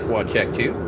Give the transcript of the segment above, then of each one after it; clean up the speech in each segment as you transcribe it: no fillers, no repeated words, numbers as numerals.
1, check 2.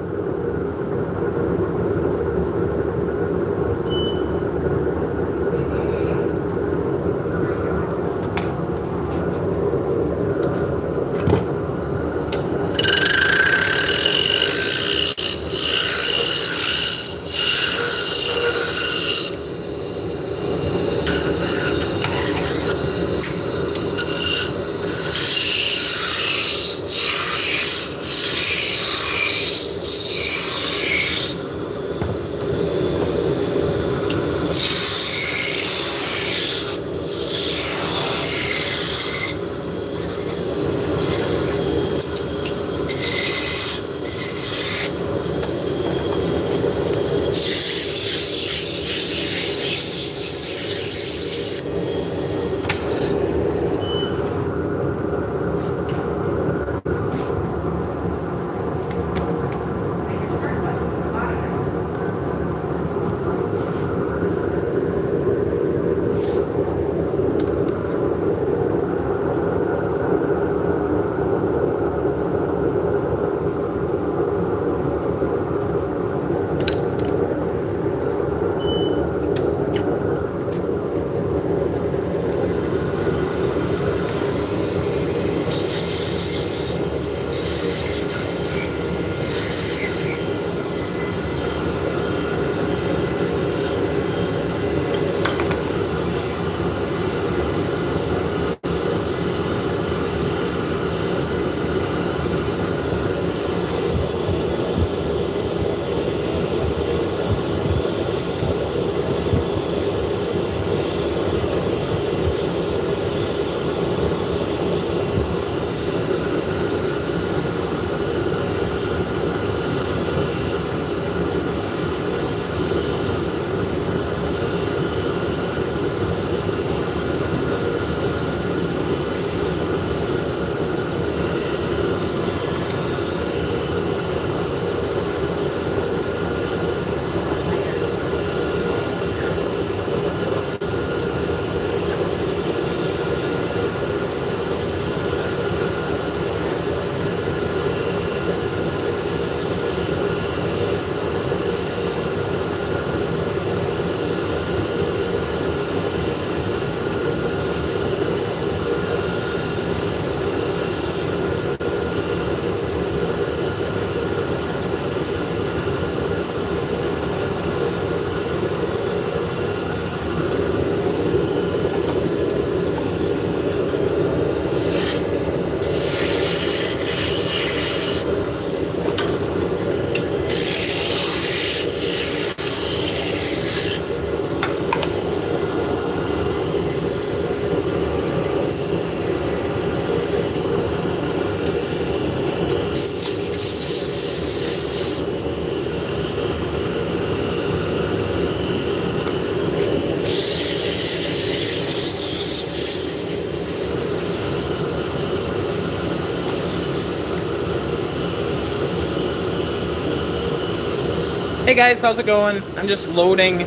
Hey guys, how's it going? I'm just loading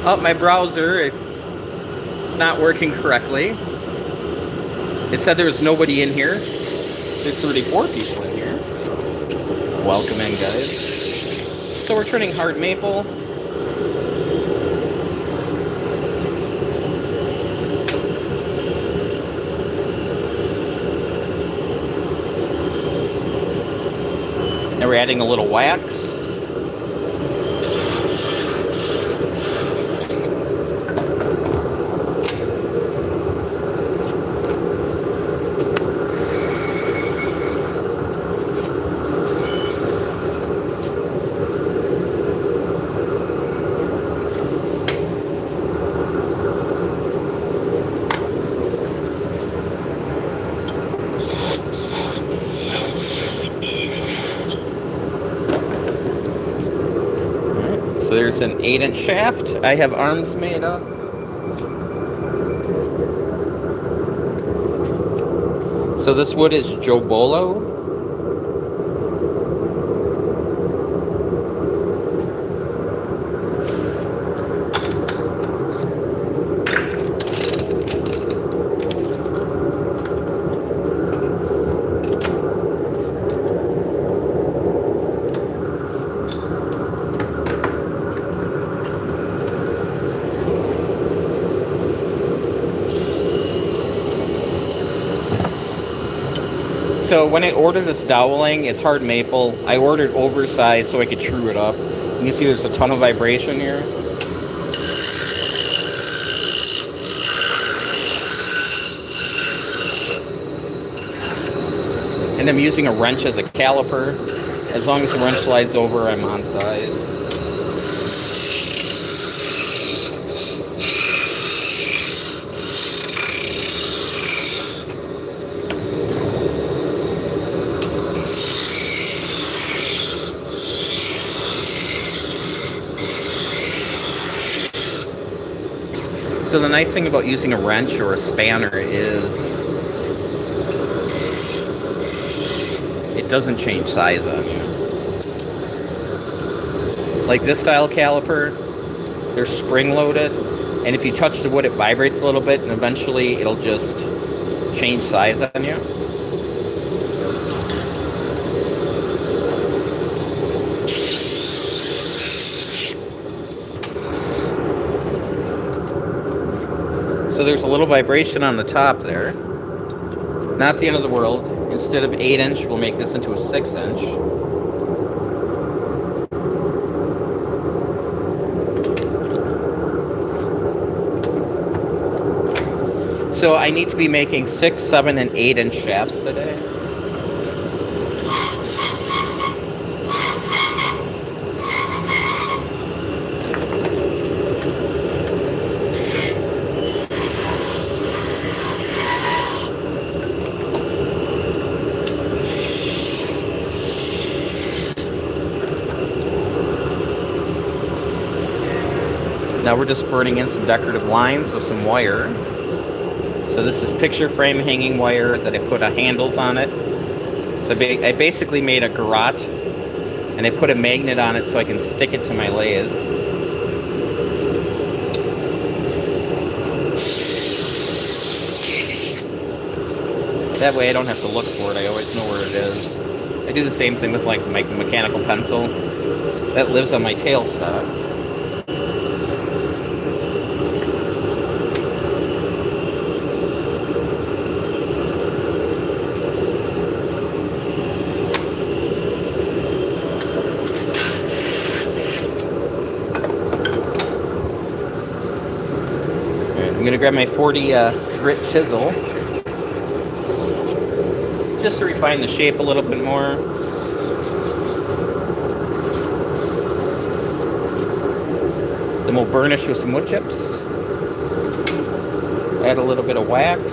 up my browser. It's not working correctly. It said there was nobody in here. There's 34 people in here. Welcome in, guys. So we're turning hard maple. Now we're adding a little wax. So there's an 8-inch shaft. I have arms made up. So this wood is Jobolo. So when I ordered this doweling, it's hard maple. I ordered oversized so I could true it up. You can see there's a ton of vibration here. And I'm using a wrench as a caliper. As long as the wrench slides over, I'm on size. So the nice thing about using a wrench or a spanner is it doesn't change size on you. Like this style caliper, they're spring loaded, and if you touch the wood it vibrates a little bit and eventually it'll just change size on you. So there's a little vibration on the top there. Not the end of the world. Instead of 8-inch, we'll make this into a 6-inch. So I need to be making 6, 7, and 8-inch shafts today. Now we're just burning in some decorative lines with some wire. So this is picture frame hanging wire that I put handles on it. So I basically made a garrote and I put a magnet on it so I can stick it to my lathe. That way I don't have to look for it, I always know where it is. I do the same thing with like my mechanical pencil. That lives on my tailstock. I'm going to grab my 40 grit chisel just to refine the shape a little bit more. Then we'll burnish with some wood chips. Add a little bit of wax. And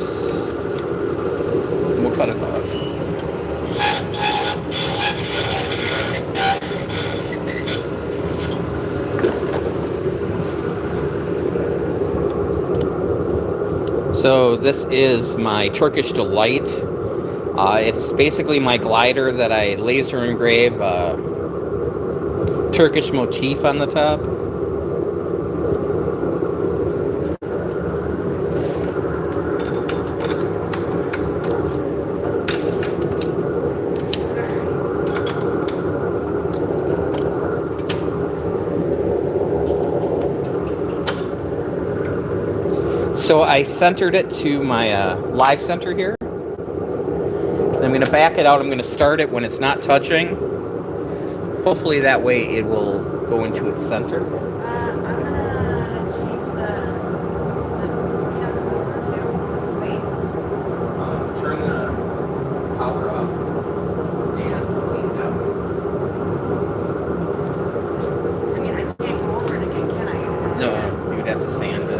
we'll cut it off. So this is my Turkish Delight. It's basically my glider that I laser engrave Turkish motif on the top. So I centered it to my live center here. And I'm going to back it out. I'm going to start it when it's not touching. Hopefully that way it will go into its center. I'm going to change the speed of the motor too, on the weight. Turn the power up and speed down. I mean, I can't go over it again, can I? No, you would have to sand it.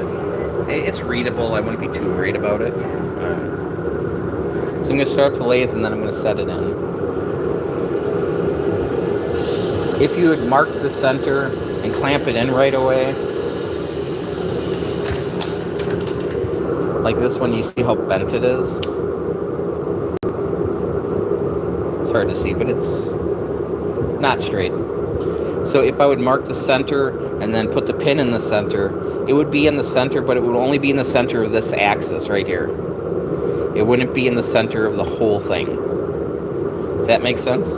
It's readable. I wouldn't be too worried about it. So I'm going to start up the lathe and then I'm going to set it in. If you had marked the center and clamp it in right away, like this one, you see how bent it is? It's hard to see, but it's not straight. So if I would mark the center and then put the pin in the center, it would be in the center, but it would only be in the center of this axis right here. It wouldn't be in the center of the whole thing. Does that make sense?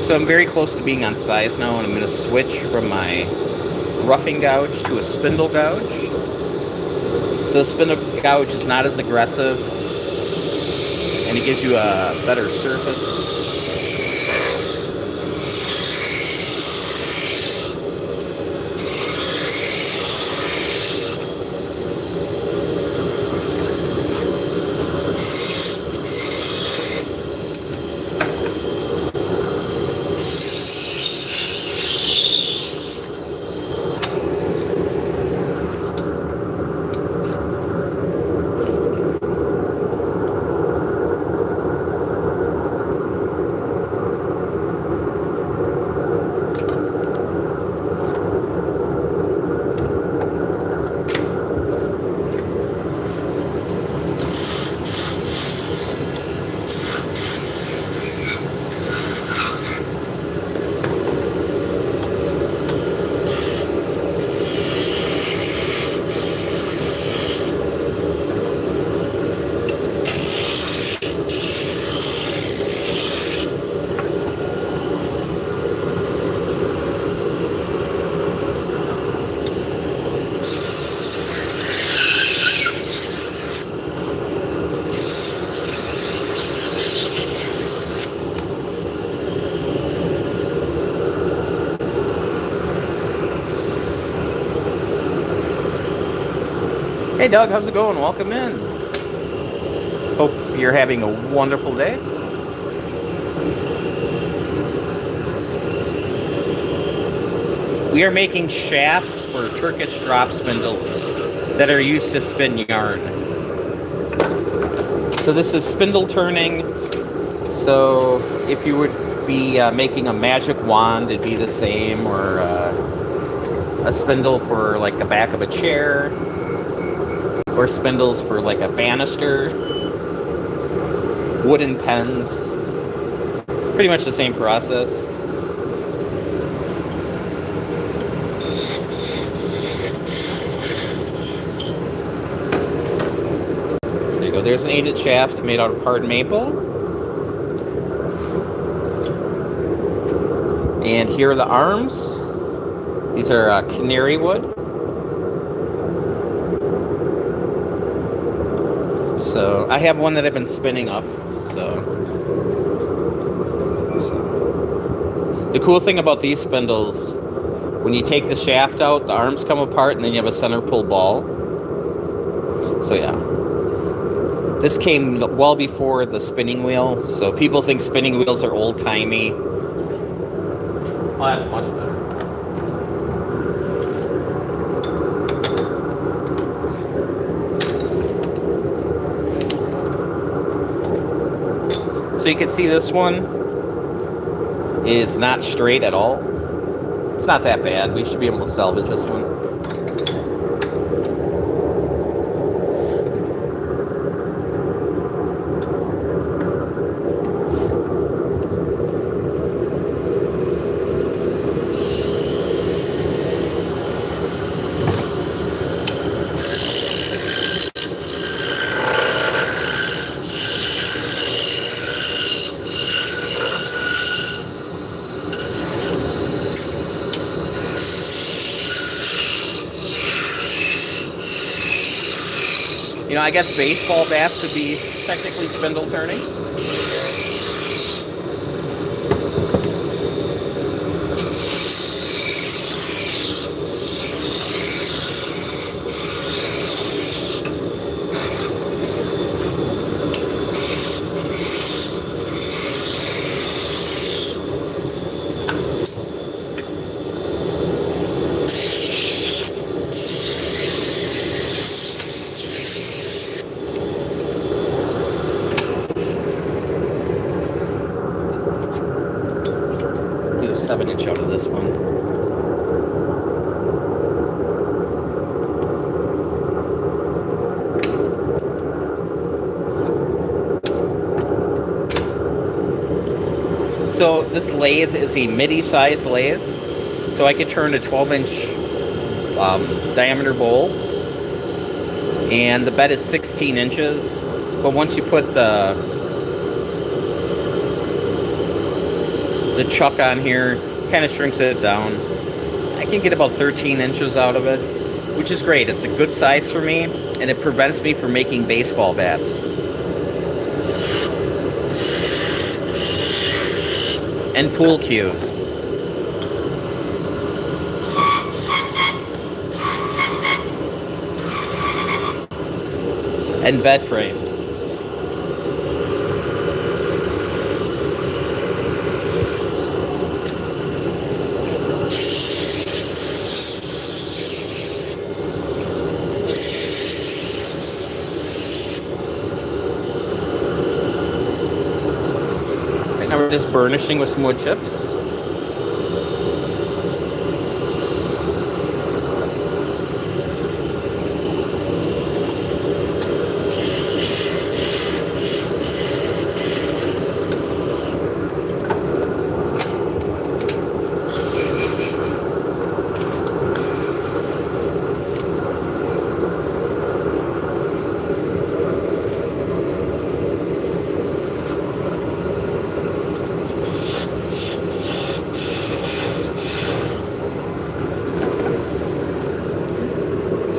So I'm very close to being on size now, and I'm going to switch from my roughing gouge to a spindle gouge. So the spindle gouge is not as aggressive, and it gives you a better surface. Hey Doug, how's it going? Welcome in. Hope you're having a wonderful day. We are making shafts for Turkish drop spindles that are used to spin yarn. So this is spindle turning. So if you would be making a magic wand, it'd be the same, or a spindle for like the back of a chair, or spindles for like a banister, wooden pens, pretty much the same process. There you go, there's an 8-inch shaft made out of hard maple. And here are the arms. These are canary wood. So I have one that I've been spinning up. So the cool thing about these spindles, when you take the shaft out, the arms come apart, and then you have a center pull ball. So yeah, this came well before the spinning wheel. So people think spinning wheels are old-timey. Oh, that's much better. So you can see this one is not straight at all. It's not that bad. We should be able to salvage this one. You know, I guess baseball bats would be technically spindle turning. Do a 7-inch out of this one. So this lathe is a midi-sized lathe. So I could turn a 12-inch diameter bowl. And the bed is 16 inches. But once you put the the chuck on here kind of shrinks it down. I can get about 13 inches out of it, which is great. It's a good size for me, and it prevents me from making baseball bats. And pool cues. And bed frames. Right now we're just burnishing with some wood chips.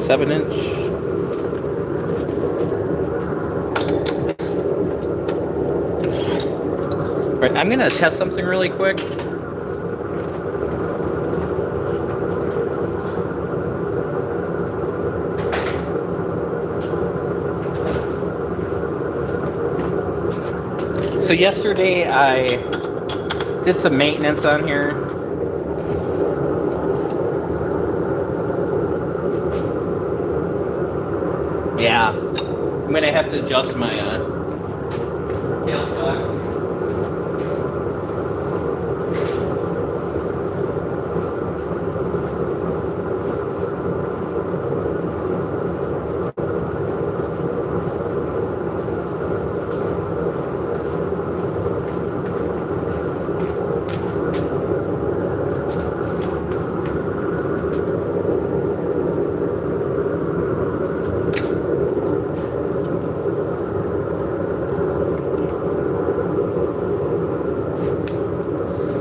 Seven-inch. Right, I'm gonna test something really quick. So yesterday I did some maintenance on here. Yeah, I'm gonna have to adjust my tailstock.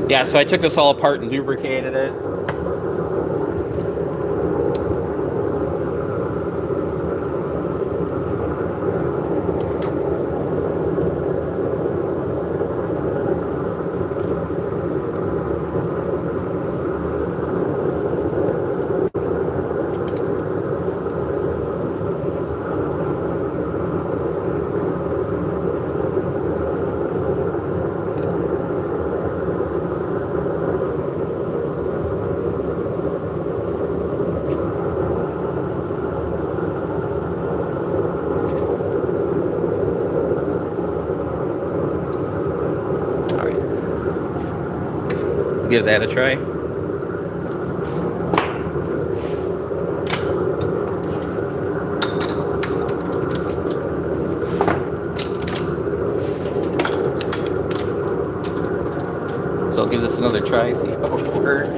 Yeah, so I took this all apart and lubricated it. Give that a try. So I'll give this another try, see how it works.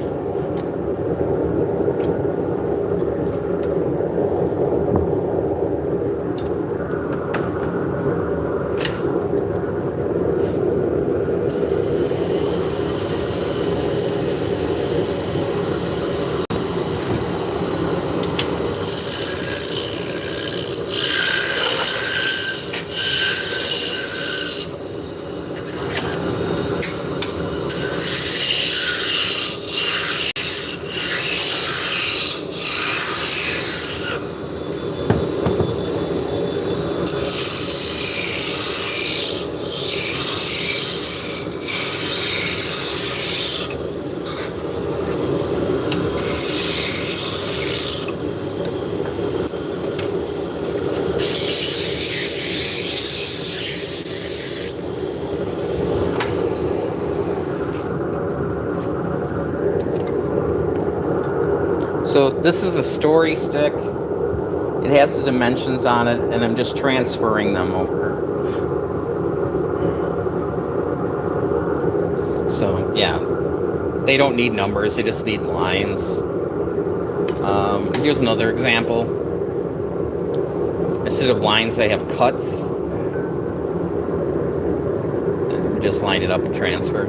So this is a story stick. It has the dimensions on it, and I'm just transferring them over. So yeah, they don't need numbers, they just need lines. Here's another example. Instead of lines, I have cuts. And just line it up and transfer.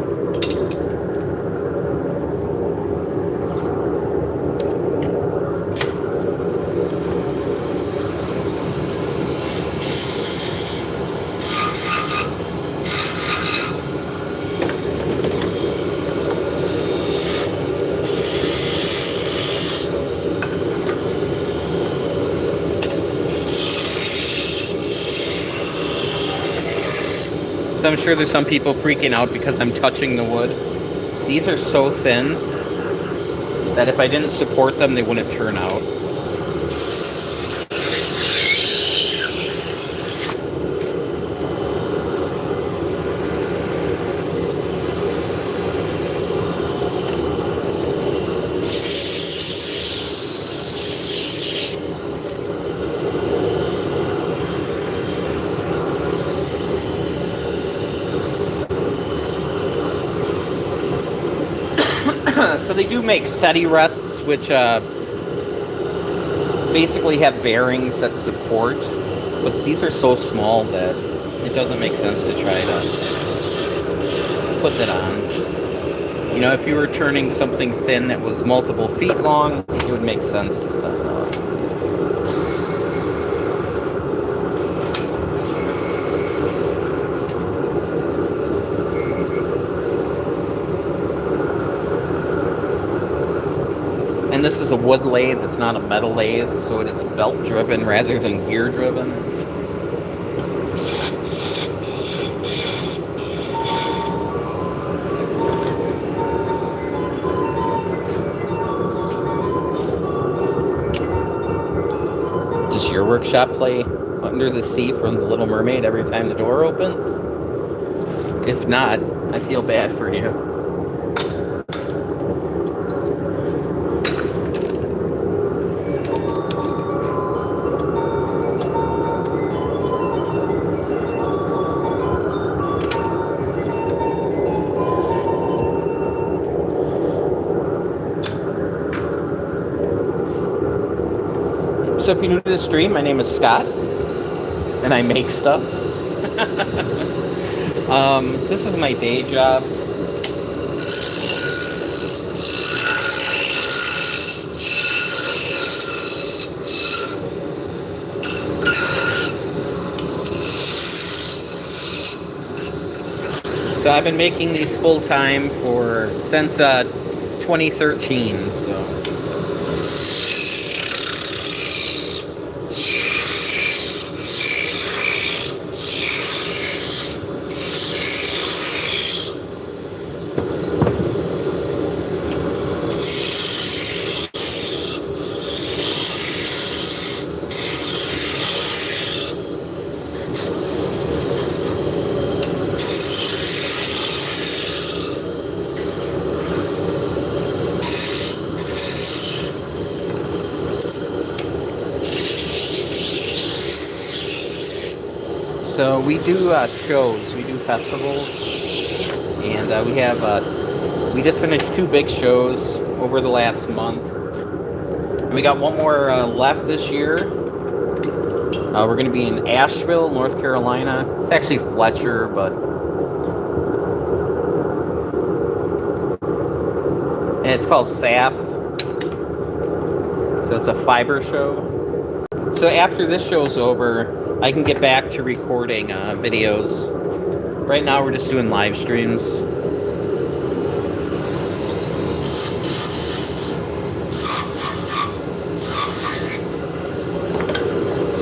So I'm sure there's some people freaking out because I'm touching the wood. These are so thin that if I didn't support them, they wouldn't turn out. So they do make steady rests, which basically have bearings that support, but these are so small that it doesn't make sense to try to put that on. You know, if you were turning something thin that was multiple feet long, it would make sense to set it up. And this is a wood lathe, it's not a metal lathe, so it is belt driven rather than gear driven. Does your workshop play Under the Sea from The Little Mermaid every time the door opens? If not, I feel bad for you. So if you're new to the stream, my name is Scott, and I make stuff. This is my day job. So I've been making these full time since 2013. So. So we do shows, we do festivals, and we just finished 2 big shows over the last month. And we got one more left this year. We're going to be in Asheville, North Carolina. It's actually Fletcher, but... And it's called SAF. So it's a fiber show. So after this show's over, I can get back to recording videos. Right now we're just doing live streams.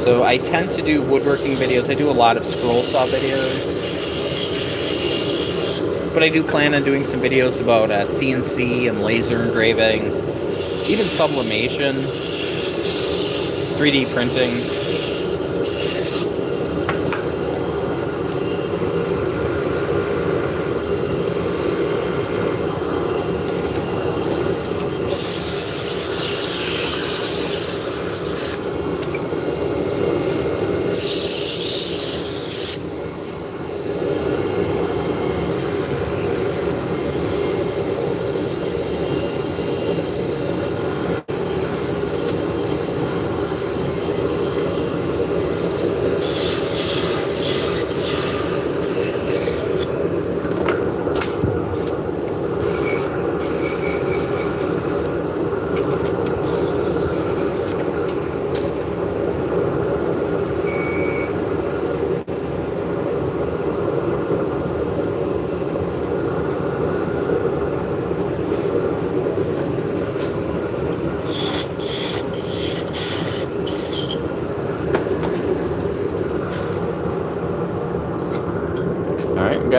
So I tend to do woodworking videos. I do a lot of scroll saw videos. But I do plan on doing some videos about CNC and laser engraving, even sublimation, 3D printing.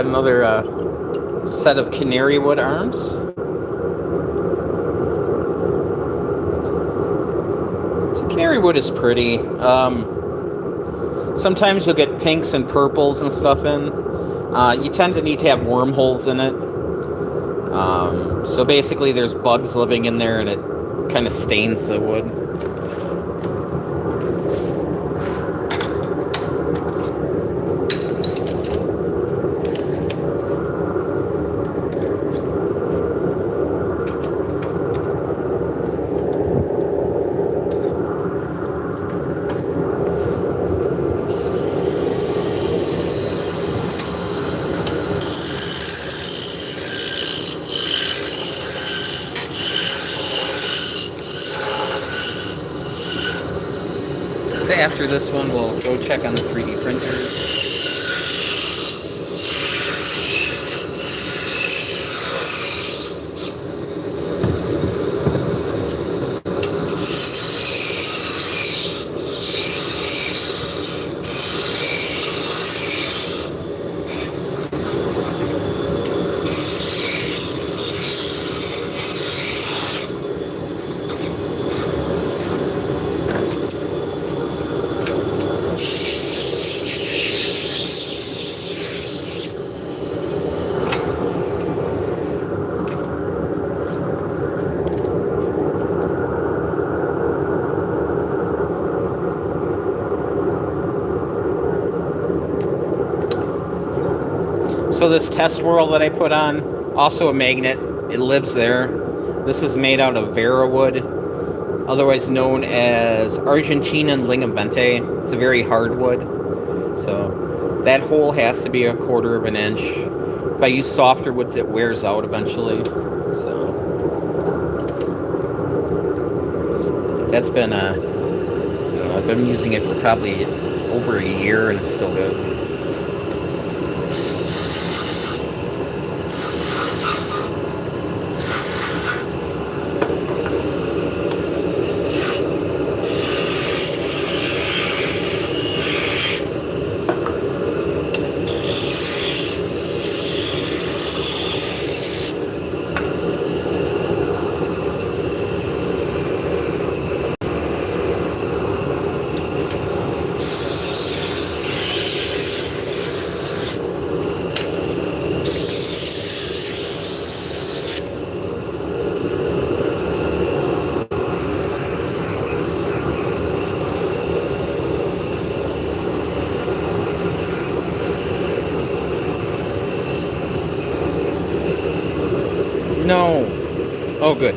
got another set of canary wood arms. So canary wood is pretty. Sometimes you'll get pinks and purples and stuff in. You tend to need to have wormholes in it. So basically there's bugs living in there and it kind of stains the wood. After this one, we'll go check on the 3D printers. So this test whirl that I put on, also a magnet, it lives there. This is made out of Vera wood, otherwise known as Argentinian lignavente. It's a very hard wood. So that hole has to be 1/4 of an inch. If I use softer woods, it wears out eventually. So that's been I've been using it for probably over a year and it's still good. No. Oh, good.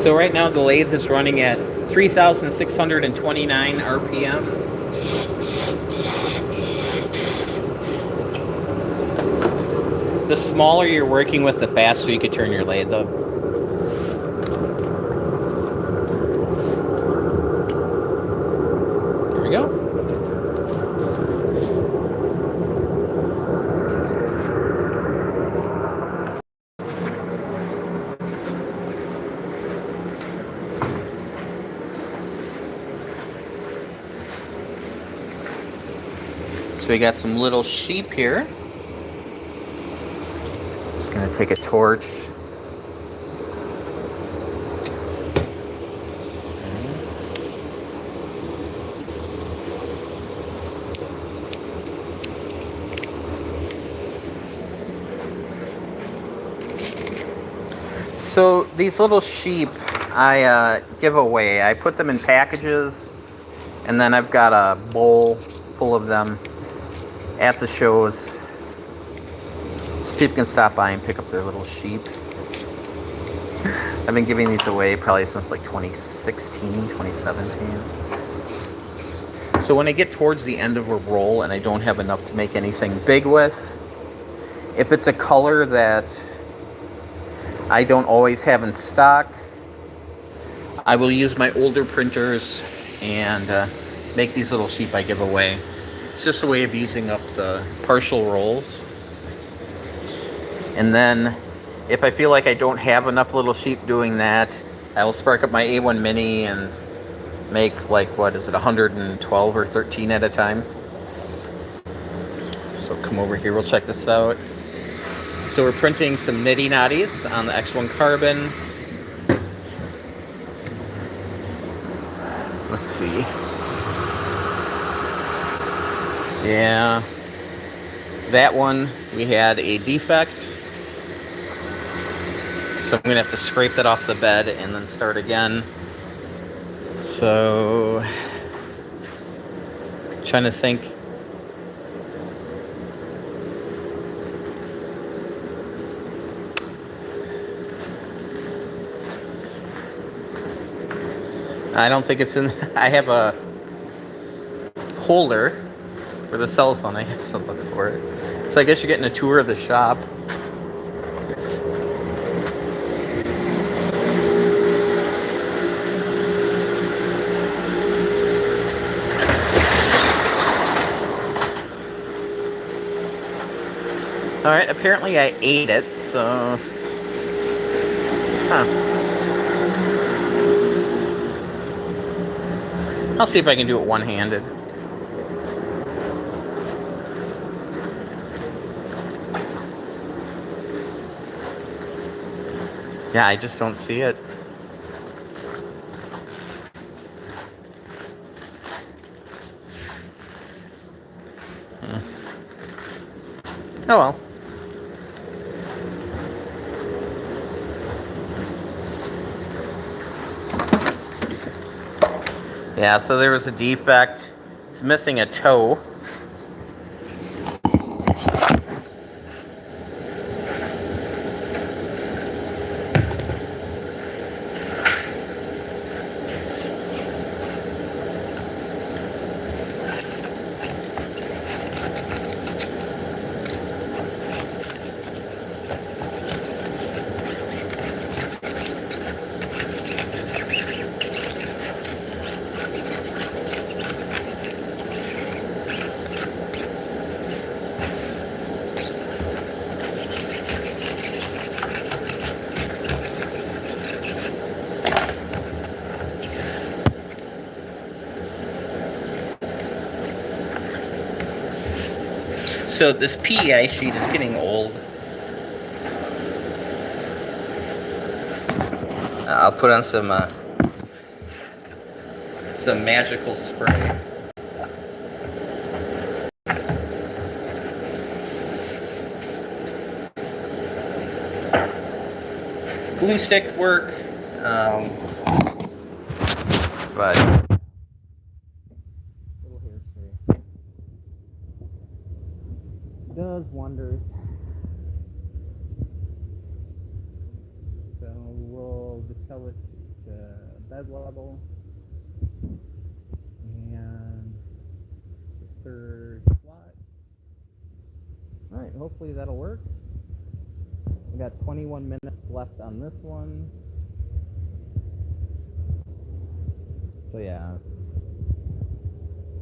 So right now the lathe is running at 3,629 RPM. The smaller you're working with, the faster you could turn your lathe up. Here we go. So we got some little sheep here. Gonna take a torch. So these little sheep I give away. I put them in packages and then I've got a bowl full of them at the shows. People can stop by and pick up their little sheep. I've been giving these away probably since like 2016, 2017. So when I get towards the end of a roll and I don't have enough to make anything big with, if it's a color that I don't always have in stock, I will use my older printers and make these little sheep I give away. It's just a way of using up the partial rolls. And then if I feel like I don't have enough little sheep doing that, I will spark up my A1 Mini and make like, what is it, 112 or 13 at a time. So come over here, we'll check this out. So we're printing some nitty knotties on the X1 carbon. Let's see. Yeah. That one, we had a defect. So I'm gonna have to scrape that off the bed and then start again. So, trying to think. I don't think it's in. I have a holder for the cell phone. I have to look for it. So I guess you're getting a tour of the shop. Alright, apparently I ate it, so... Huh. I'll see if I can do it one-handed. Yeah, I just don't see it. Oh well. Yeah, so there was a defect. It's missing a toe. So this PEI sheet is getting old. I'll put on some magical spray. Glue stick work, but little hairspray does wonders. So we'll just tell it to bed level and the third slot. All right, hopefully that'll work. We got 21 minutes left on this one. So yeah,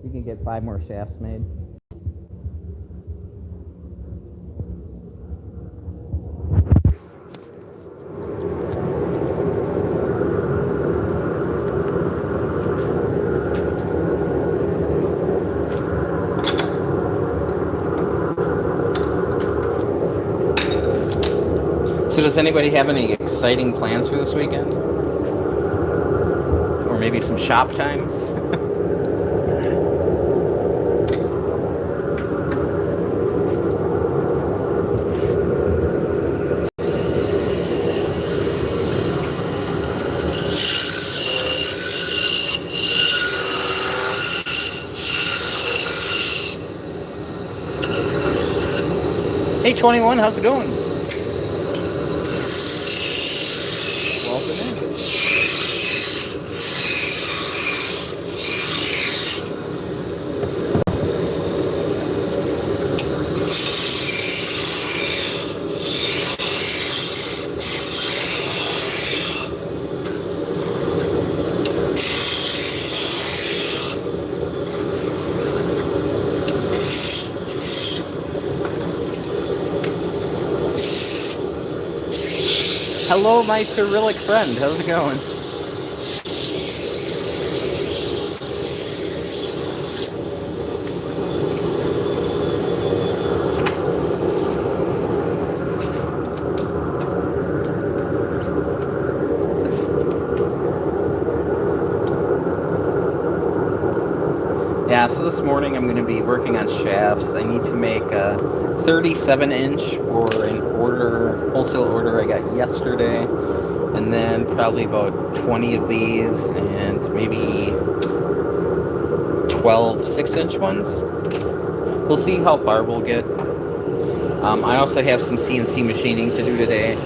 we can get 5 more shafts made. So does anybody have any exciting plans for this weekend? Or maybe some shop time? Hey 21, how's it going? Welcome in. Hello, my Cyrillic friend. How's it going? Yeah, so this morning I'm going to be working on shafts. I need to make a 37-inch for an wholesale order I got yesterday, and then probably about 20 of these and maybe 12 6-inch ones. We'll see how far we'll get. I also have some CNC machining to do today.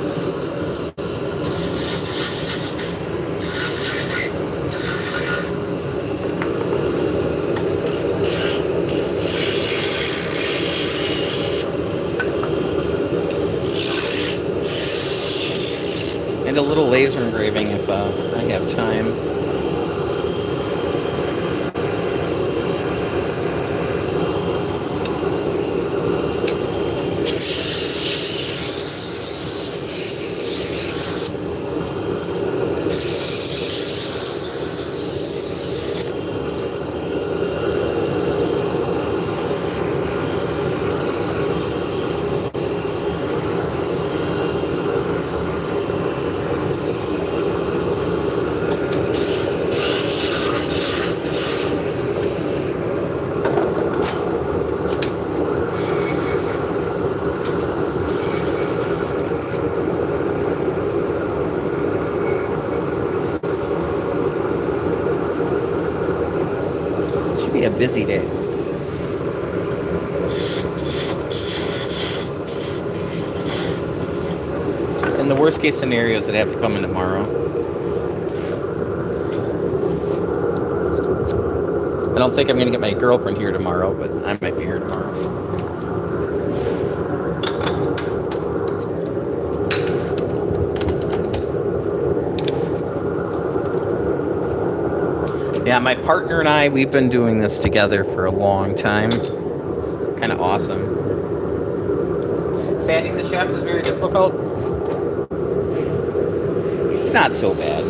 And a little laser engraving if I have time. Should be a busy day. In the worst case scenarios, I'd have to come in tomorrow. I don't think I'm going to get my girlfriend here tomorrow, but I might be here tomorrow. Yeah, my partner and I, we've been doing this together for a long time. It's kind of awesome. Sanding the shaft is very difficult. It's not so bad.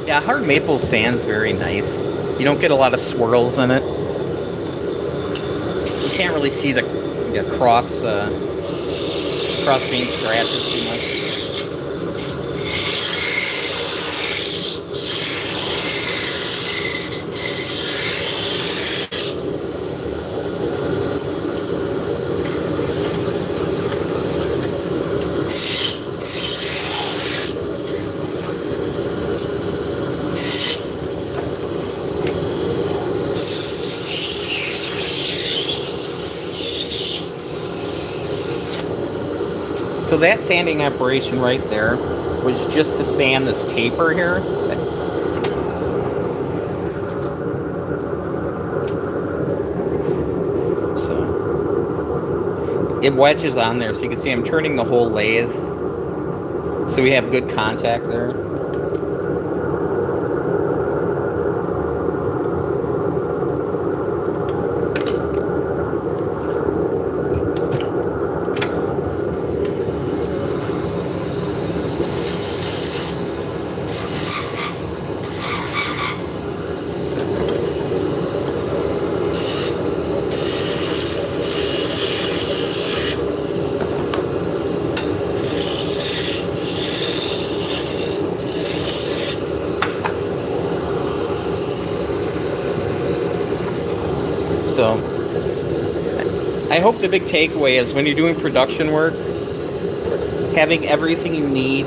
Yeah, hard maple sand's very nice. You don't get a lot of swirls in it. You can't really see the cross vein scratches too much. So that sanding operation right there was just to sand this taper here. So it wedges on there, so you can see I'm turning the whole lathe, so we have good contact there. So I hope the big takeaway is when you're doing production work, having everything you need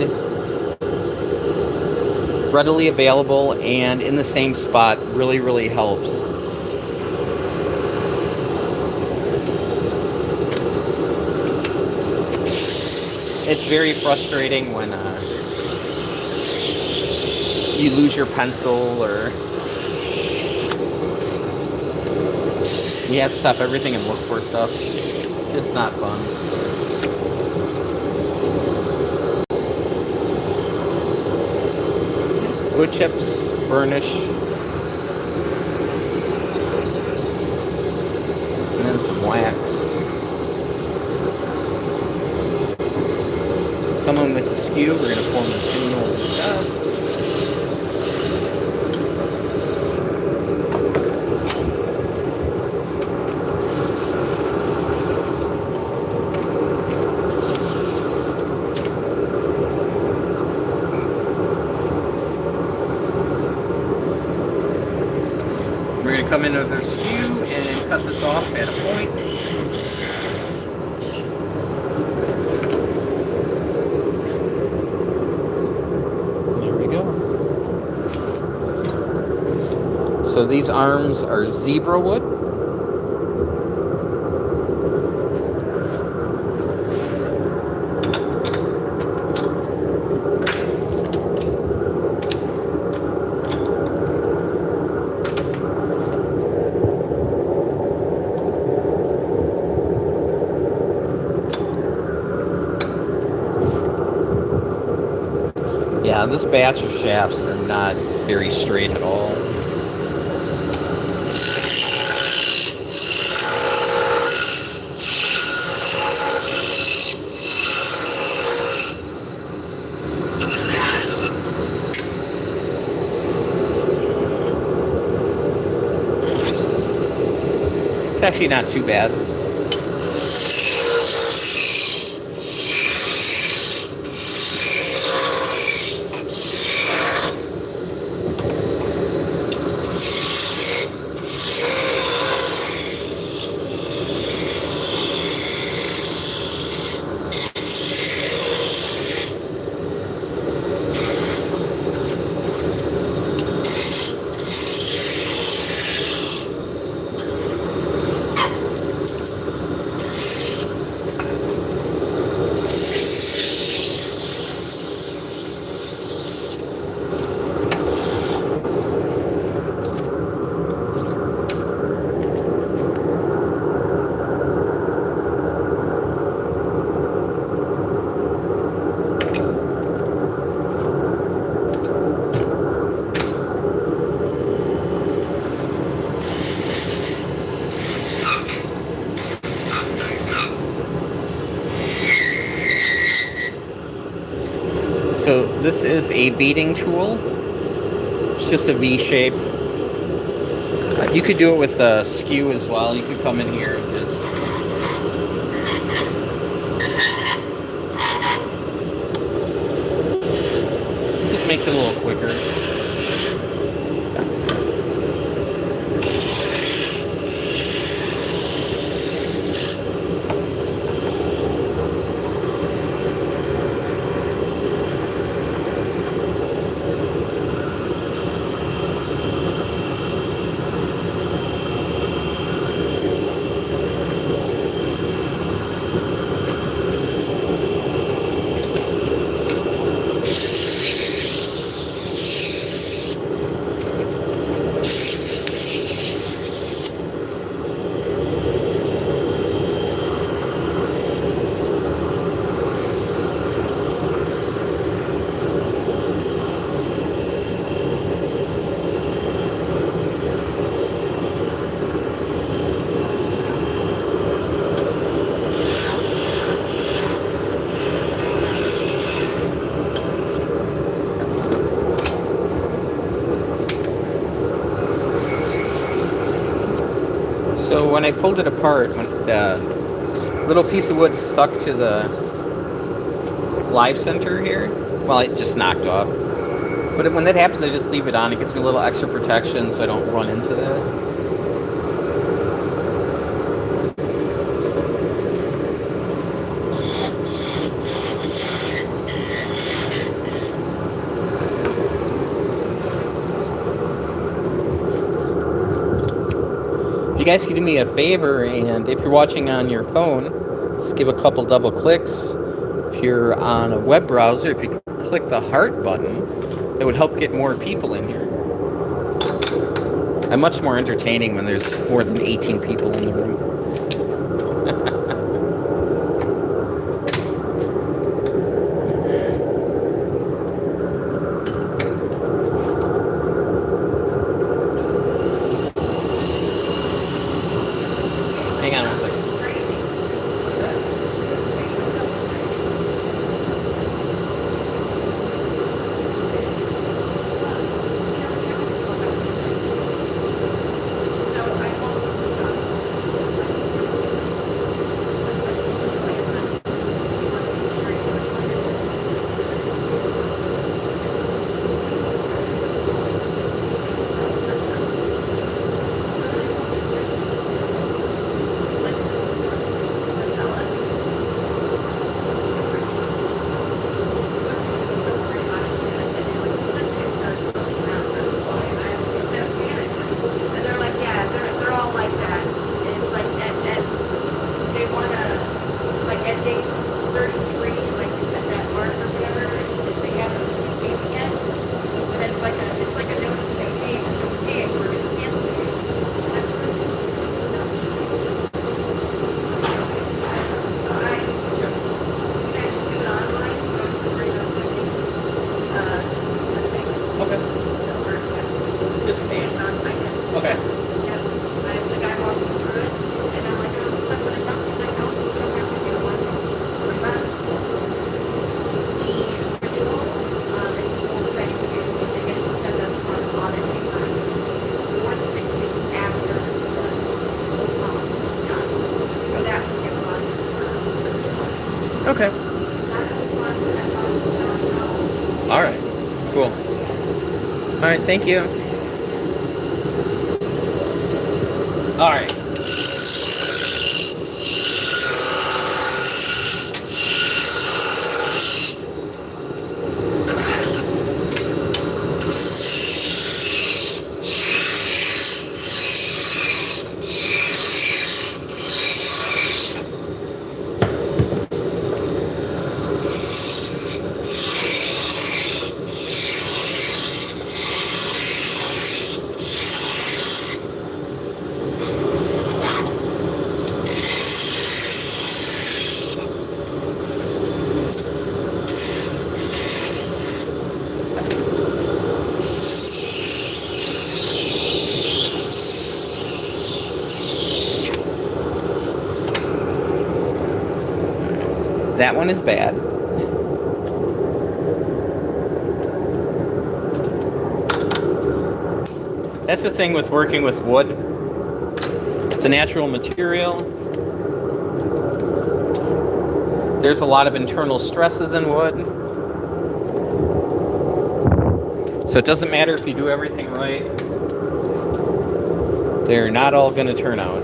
readily available and in the same spot really, really helps. It's very frustrating when you lose your pencil or you have to stop everything and look for stuff. It's just not fun. Wood chips, burnish, and then some wax. Coming with the skew, we're going to form the tune over the top. We're going to come in with our skew and cut this off at a point. There we go. So these arms are zebra wood. Yeah, this batch of shafts are not very straight at all. It's actually not too bad. So this is a beading tool. It's just a V shape. You could do it with a skew as well. You could come in here and just makes it a little quicker. So when I pulled it apart, when the little piece of wood stuck to the live center here, well, it just knocked off. But when that happens, I just leave it on. It gives me a little extra protection so I don't run into that. You guys can do me a favor, and if you're watching on your phone, just give a couple double clicks. If you're on a web browser, if you click the heart button, that would help get more people in here. I'm much more entertaining when there's more than 18 people in the room. Hang on 1 second. Okay. All right. Cool. All right. Thank you. All right. That one is bad. That's the thing with working with wood. It's a natural material. There's a lot of internal stresses in wood. So it doesn't matter if you do everything right. They're not all going to turn out.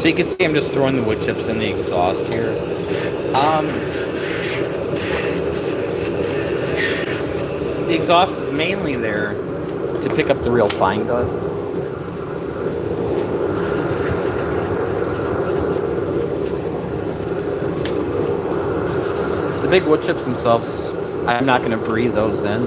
So you can see I'm just throwing the wood chips in the exhaust here. The exhaust is mainly there to pick up the real fine dust. The big wood chips themselves, I'm not going to breathe those in.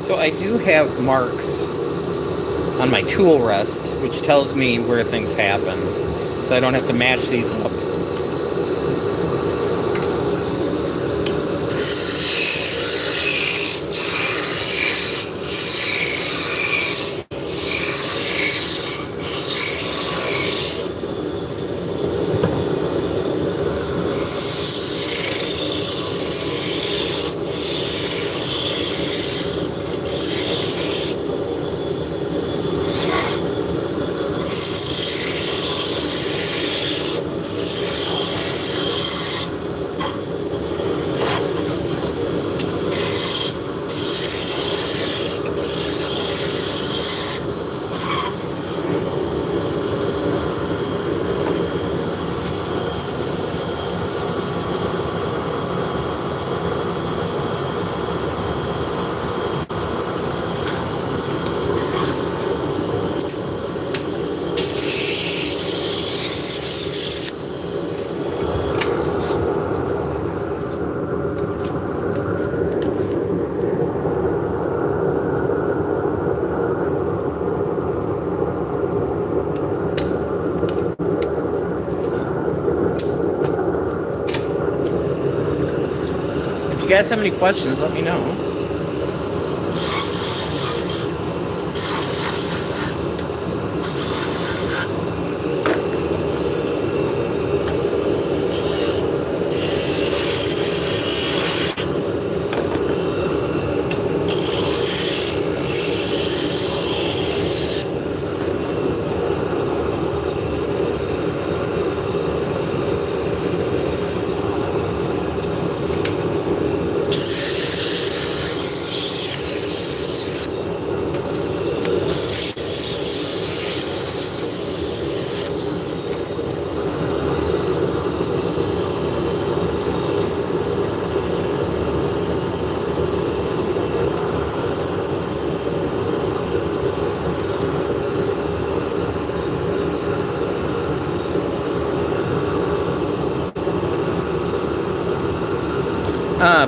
So I do have marks on my tool rest, which tells me where things happen. So I don't have to match these up. If you guys have any questions, let me know.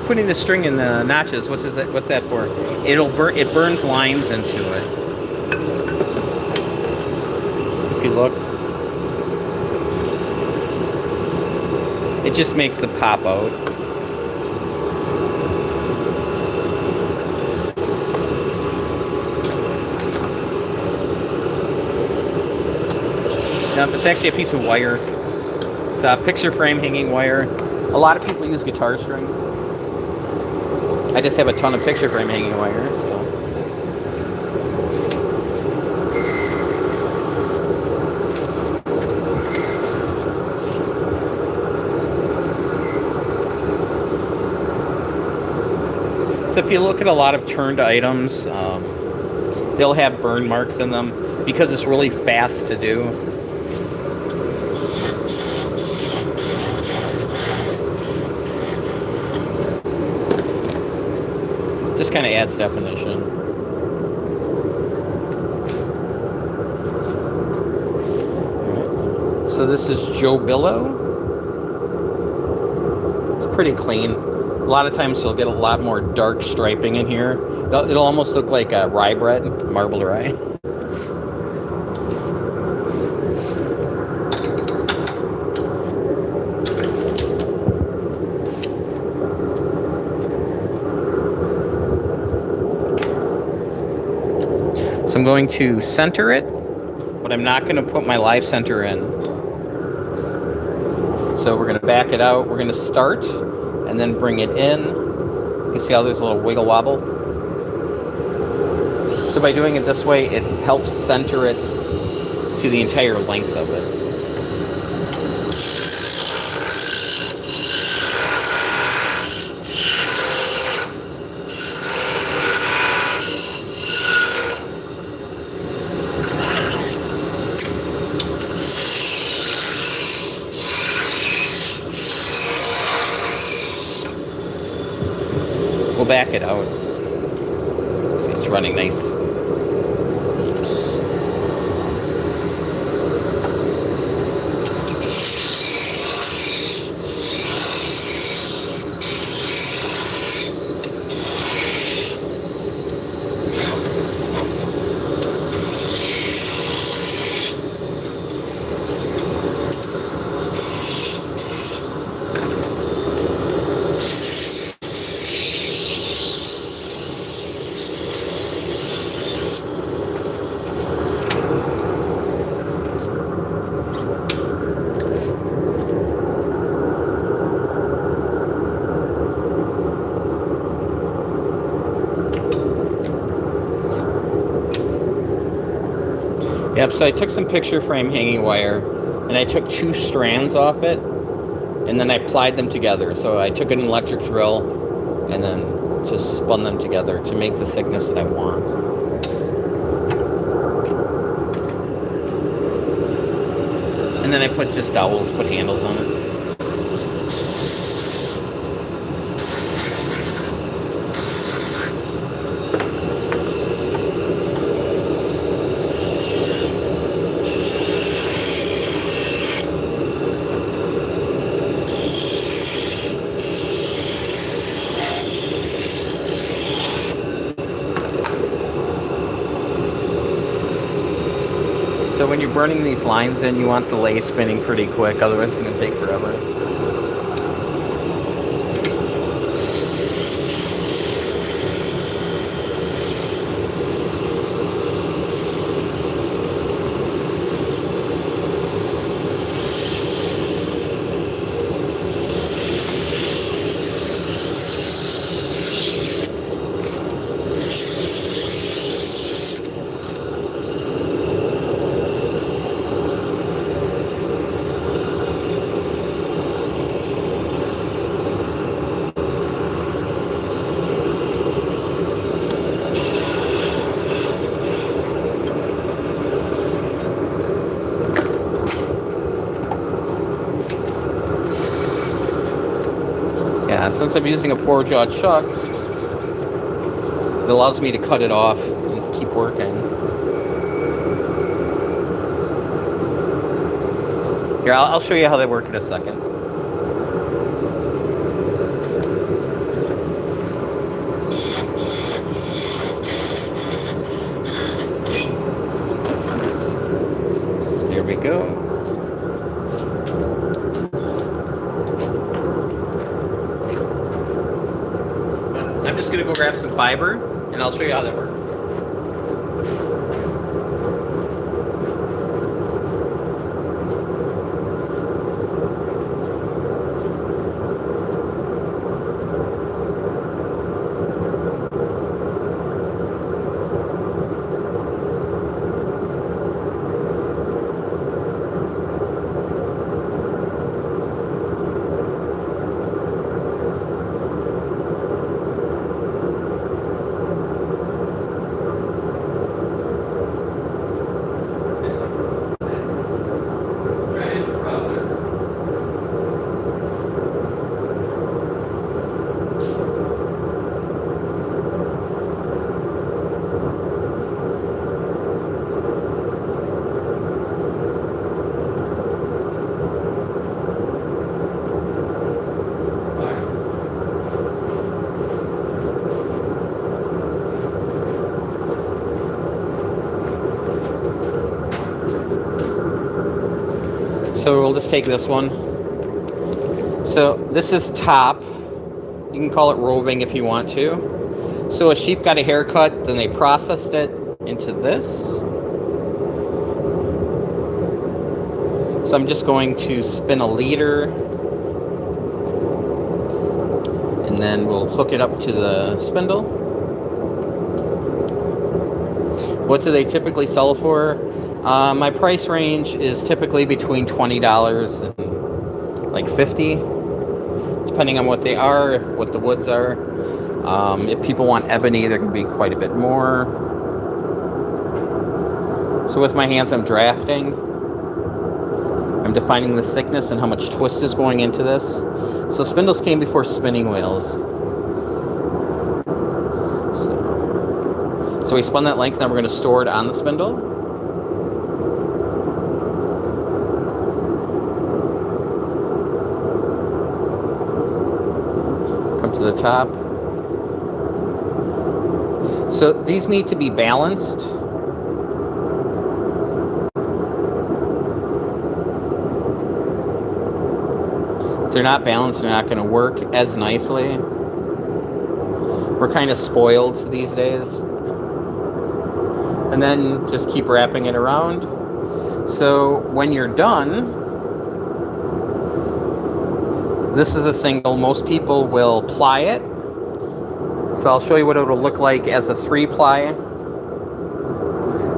Putting the string in the notches. What's that for? It burns lines into it. So if you look, it just makes the pop out. Nope, it's actually a piece of wire. It's a picture frame hanging wire. A lot of people use guitar strings. I just have a ton of picture frame hanging wires. So. So if you look at a lot of turned items, they'll have burn marks in them because it's really fast to do. Just kind of adds definition. So this is Joe Billo. It's pretty clean. A lot of times you'll get a lot more dark striping in here. It'll almost look like rye bread, marbled rye. So I'm going to center it, but I'm not going to put my live center in. So we're going to back it out. We're going to start and then bring it in. You can see how there's a little wiggle wobble. So by doing it this way, it helps center it to the entire length of it. We'll back it out. See, it's running nice. Yep, so I took some picture frame hanging wire, and I took 2 strands off it, and then I plied them together. So I took an electric drill, and then just spun them together to make the thickness that I want. And then I put just dowels, put handles on it. So when you're burning these lines in, you want the lathe spinning pretty quick, otherwise it's going to take forever. Yeah, since I'm using a 4-jaw chuck, it allows me to cut it off and keep working. Here, I'll show you how they work in a second. There we go. I'm just gonna go grab some fiber, and I'll show you how that works. So we'll just take this one. So this is top. You can call it roving if you want to. So a sheep got a haircut, then they processed it into this. So I'm just going to spin a leader, and then we'll hook it up to the spindle. What do they typically sell for? My price range is typically between $20 and like $50, depending on what they are, what the woods are. If people want ebony, they're going to be quite a bit more. So with my hands, I'm drafting. I'm defining the thickness and how much twist is going into this. So spindles came before spinning wheels. So we spun that length, now we're going to store it on the spindle. Come to the top. So these need to be balanced. If they're not balanced, they're not going to work as nicely. We're kind of spoiled these days. And then just keep wrapping it around. So when you're done, this is a single. Most people will ply it. So I'll show you what it will look like as a 3-ply.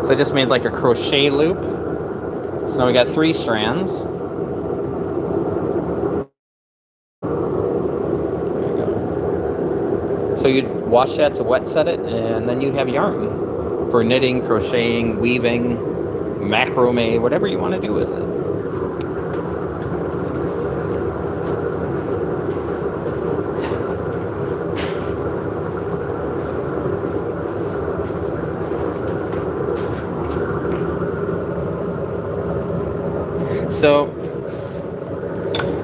So I just made like a crochet loop. So now we got 3 strands. So you wash that to wet set it, and then you have yarn for knitting, crocheting, weaving, macrame, whatever you want to do with it. So,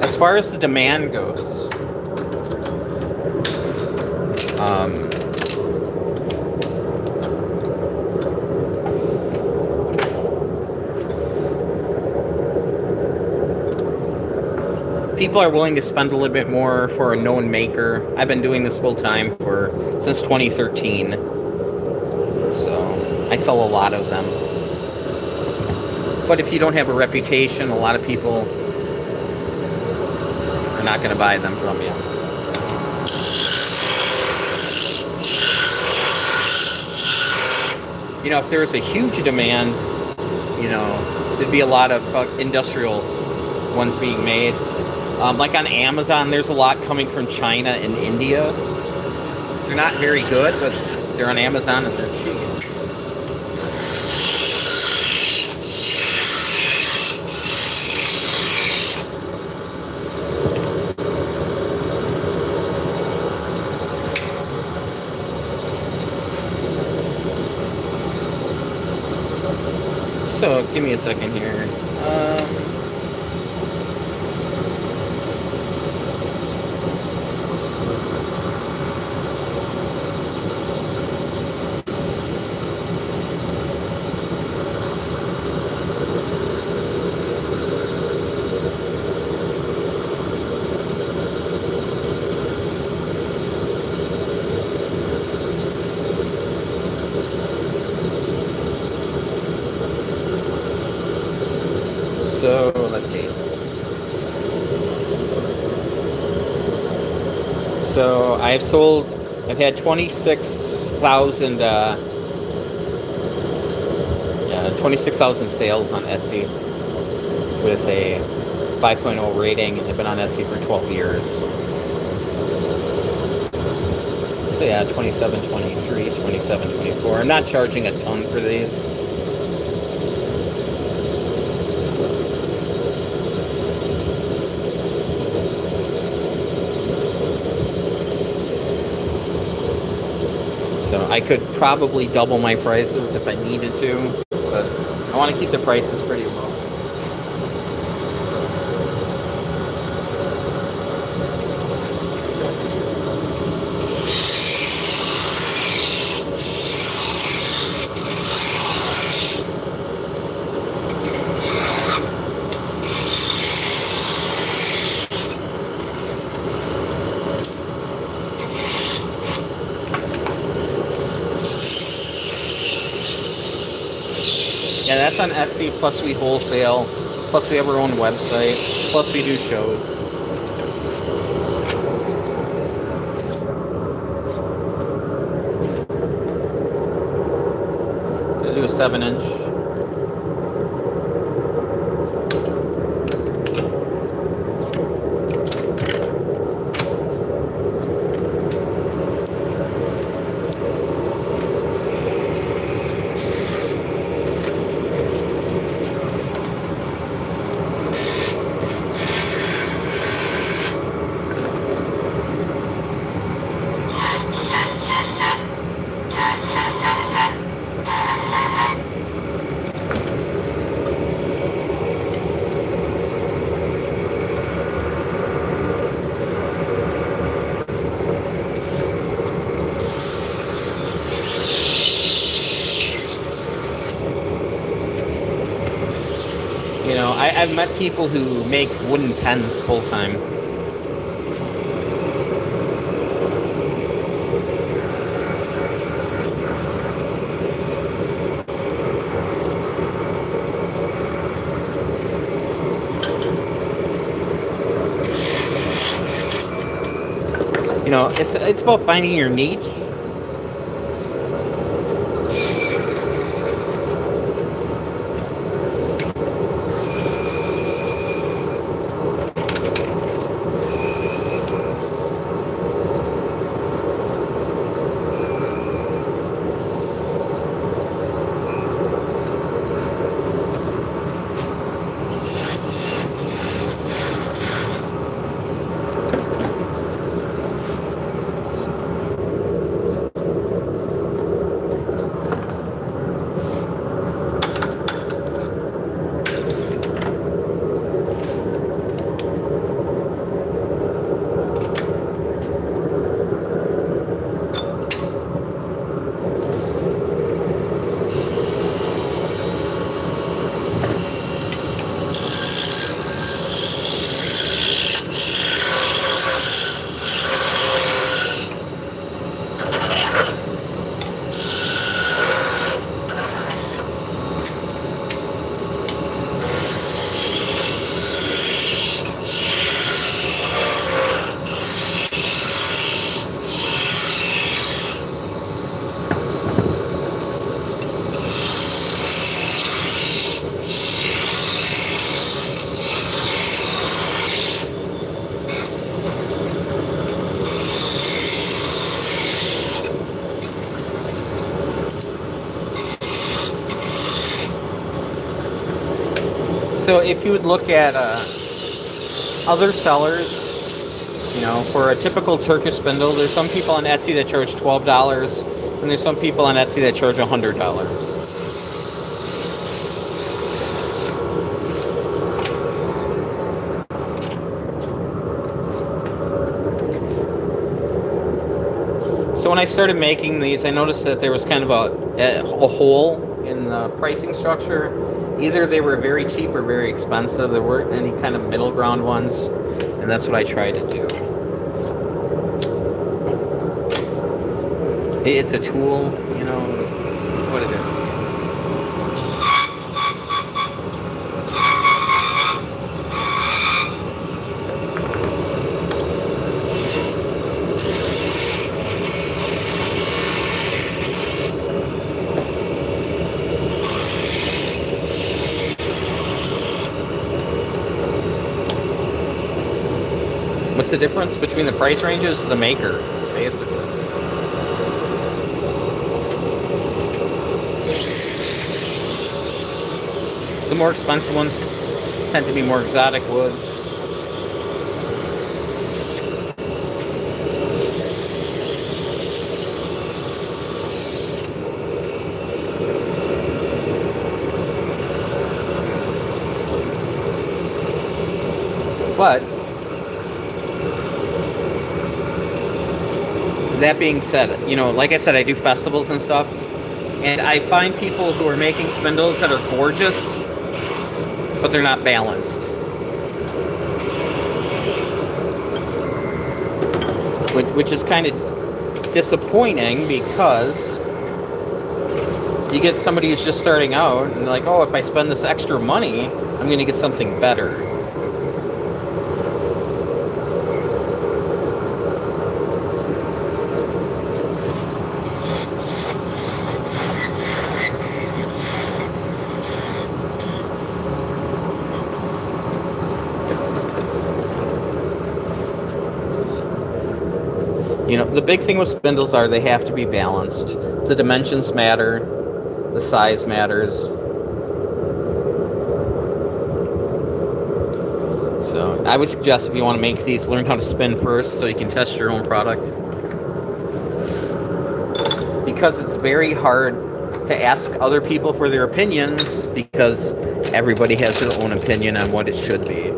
as far as the demand goes, people are willing to spend a little bit more for a known maker. I've been doing this full time since 2013, so I sell a lot of them. But if you don't have a reputation, a lot of people are not going to buy them from you. You know, if there was a huge demand, you know, there'd be a lot of industrial ones being made. Like on Amazon, there's a lot coming from China and India. They're not very good, but they're on Amazon and they're cheap. So, give me a second here. So, let's see. So, I've had 26,000, 26,000 sales on Etsy with a 5.0 rating. I've been on Etsy for 12 years. So yeah, 27, 23, 27, 24. I'm not charging a ton for these. So I could probably double my prices if I needed to, but I want to keep the prices pretty low. that's on Etsy, plus we wholesale, plus we have our own website, plus we do shows. Gonna do a 7-inch. You know, I've met people who make wooden pens full time. You know, it's about finding your niche. So if you would look at other sellers, you know, for a typical Turkish spindle, there's some people on Etsy that charge $12, and there's some people on Etsy that charge $100. So when I started making these, I noticed that there was kind of a hole in the pricing structure. Either they were very cheap or very expensive. There weren't any kind of middle ground ones, and that's what I tried to do. It's a tool, you know, it's what it is. What's the difference between the price ranges? The maker, basically. The more expensive ones tend to be more exotic wood. But that being said, you know, like I said, I do festivals and stuff, and I find people who are making spindles that are gorgeous, but they're not balanced. Which is kind of disappointing because You get somebody who's just starting out, and they're like, oh, if I spend this extra money, I'm going to get something better. You know, the big thing with spindles are they have to be balanced. The dimensions matter, the size matters. So I would suggest if you want to make these, learn how to spin first so you can test your own product. Because it's very hard to ask other people for their opinions because everybody has their own opinion on what it should be.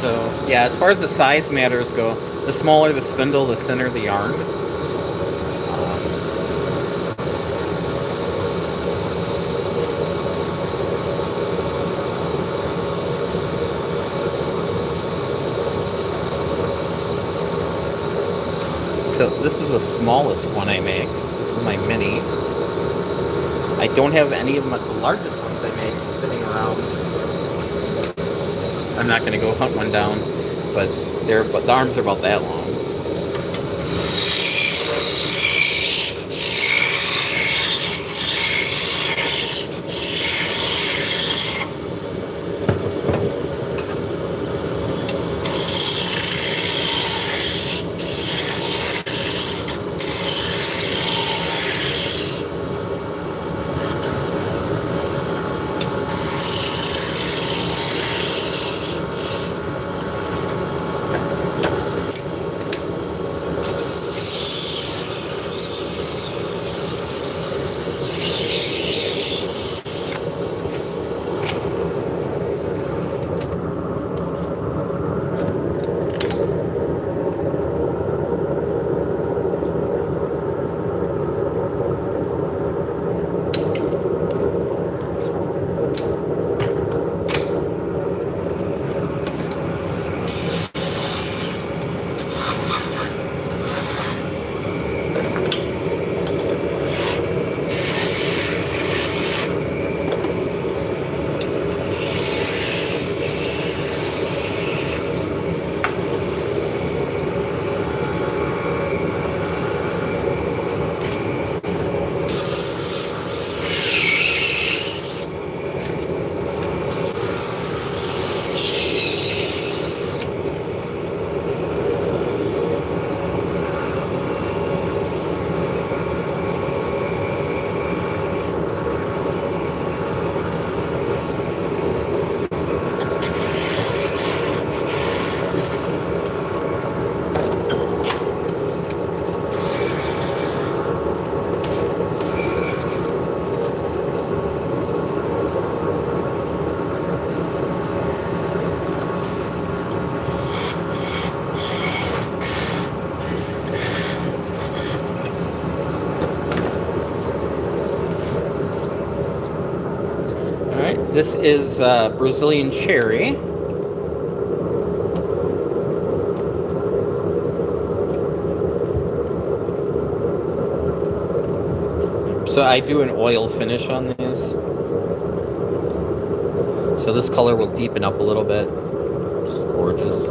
So, yeah, as far as the size matters go, the smaller the spindle, the thinner the yarn. So this is the smallest one I make. This is my mini. I don't have any of the largest ones I make sitting around. I'm not going to go hunt one down, but the arms are about that long. This is Brazilian cherry. So I do an oil finish on these. So this color will deepen up a little bit. Just gorgeous.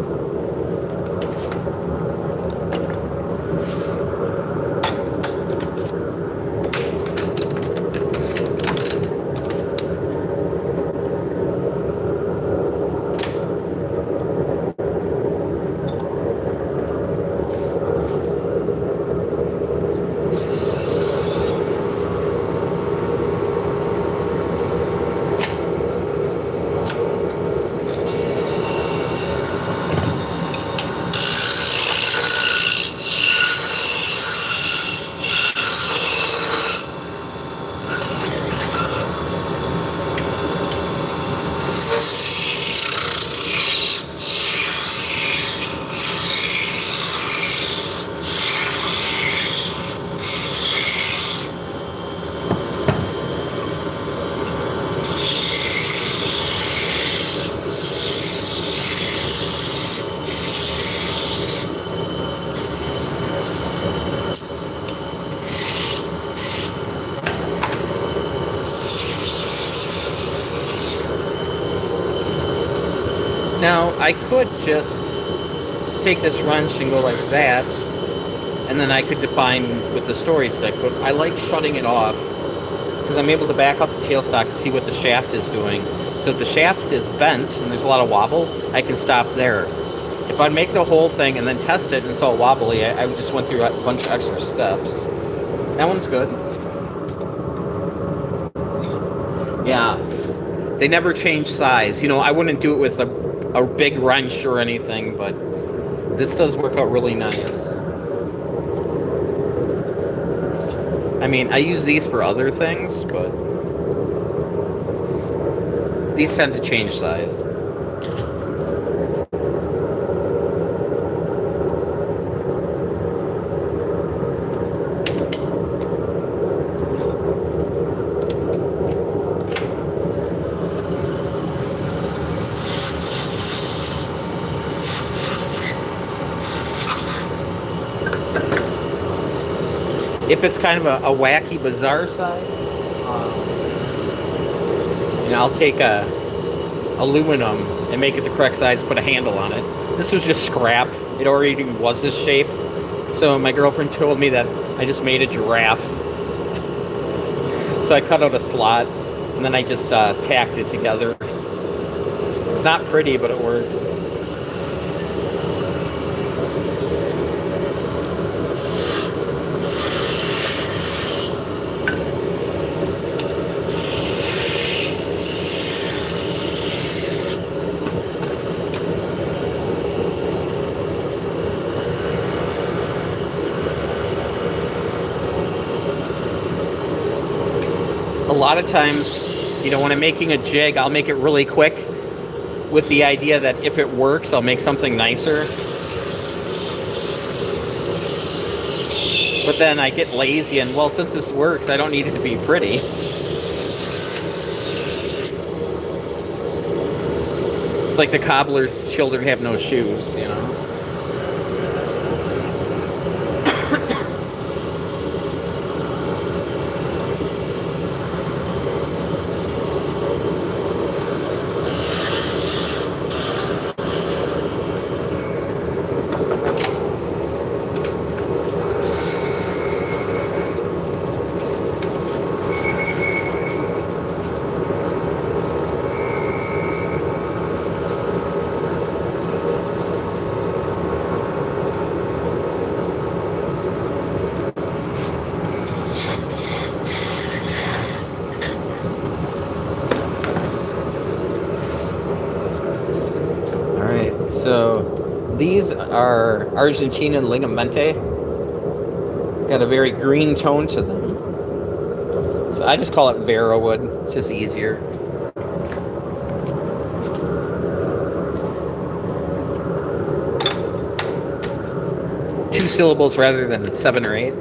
Now, I could just take this wrench and go like that, and then I could define with the story stick, but I like shutting it off because I'm able to back up the tailstock and see what the shaft is doing. So if the shaft is bent and there's a lot of wobble, I can stop there. If I'd make the whole thing and then test it and it's all wobbly, I would just went through a bunch of extra steps. That one's good. Yeah. They never change size. You know, I wouldn't do it with a big wrench or anything, but this does work out really nice. I mean, I use these for other things, but these tend to change size. If it's kind of a wacky, bizarre size, I'll take a aluminum and make it the correct size, put a handle on it. This was just scrap. It already was this shape. So my girlfriend told me that I just made a giraffe. So I cut out a slot, and then I just tacked it together. It's not pretty, but it works. A lot of times, when I'm making a jig, I'll make it really quick with the idea that if it works, I'll make something nicer. But then I get lazy and, well, since this works, I don't need it to be pretty. It's like the cobbler's children have no shoes, So these are Argentinian ligamente. Got a very green tone to them. So I just call it Vera wood. It's just easier. Two syllables rather than 7 or 8.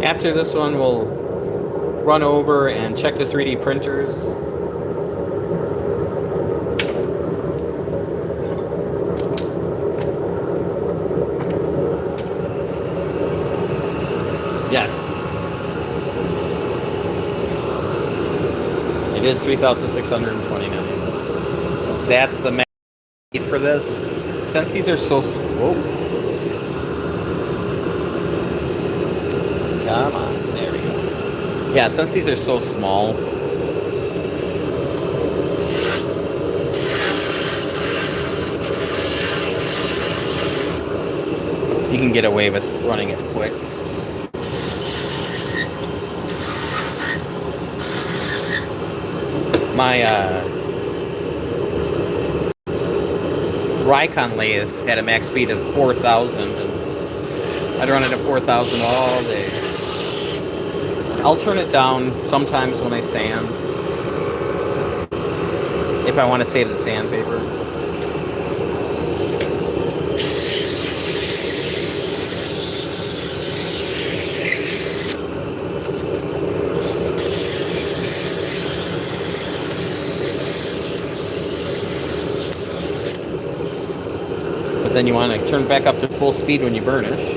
After this one, we'll run over and check the 3D printers. Yes. It is 3,629. That's the math for this. Since these are so... Whoa. Yeah, since these are so small, you can get away with running it quick. My Rikon lathe had a max speed of 4,000, and I'd run it at 4,000 all day. I'll turn it down sometimes when I sand, if I want to save the sandpaper. But then you want to turn back up to full speed when you burnish.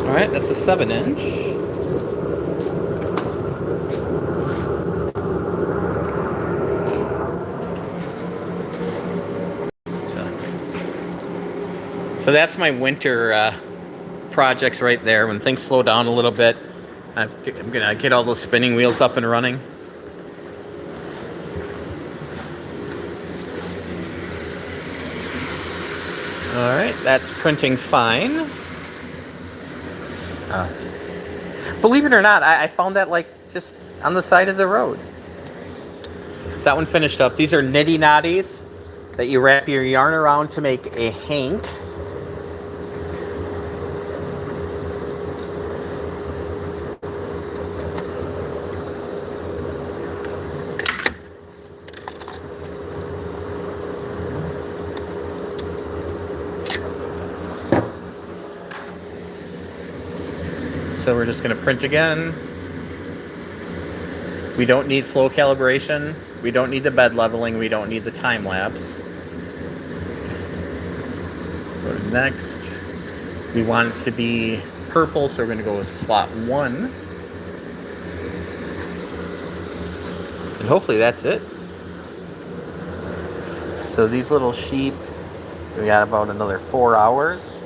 Alright, that's a 7-inch. So that's my winter projects right there. When things slow down a little bit, I'm gonna get all those spinning wheels up and running. Alright, that's printing fine. Believe it or not, I found that like just on the side of the road. So that one finished up. These are nitty knotties that you wrap your yarn around to make a hank. So we're just going to print again. We don't need flow calibration. We don't need the bed leveling. We don't need the time lapse. Go to next. We want it to be purple, so we're going to go with slot 1. And hopefully that's it. So these little sheep, we got about another 4 hours.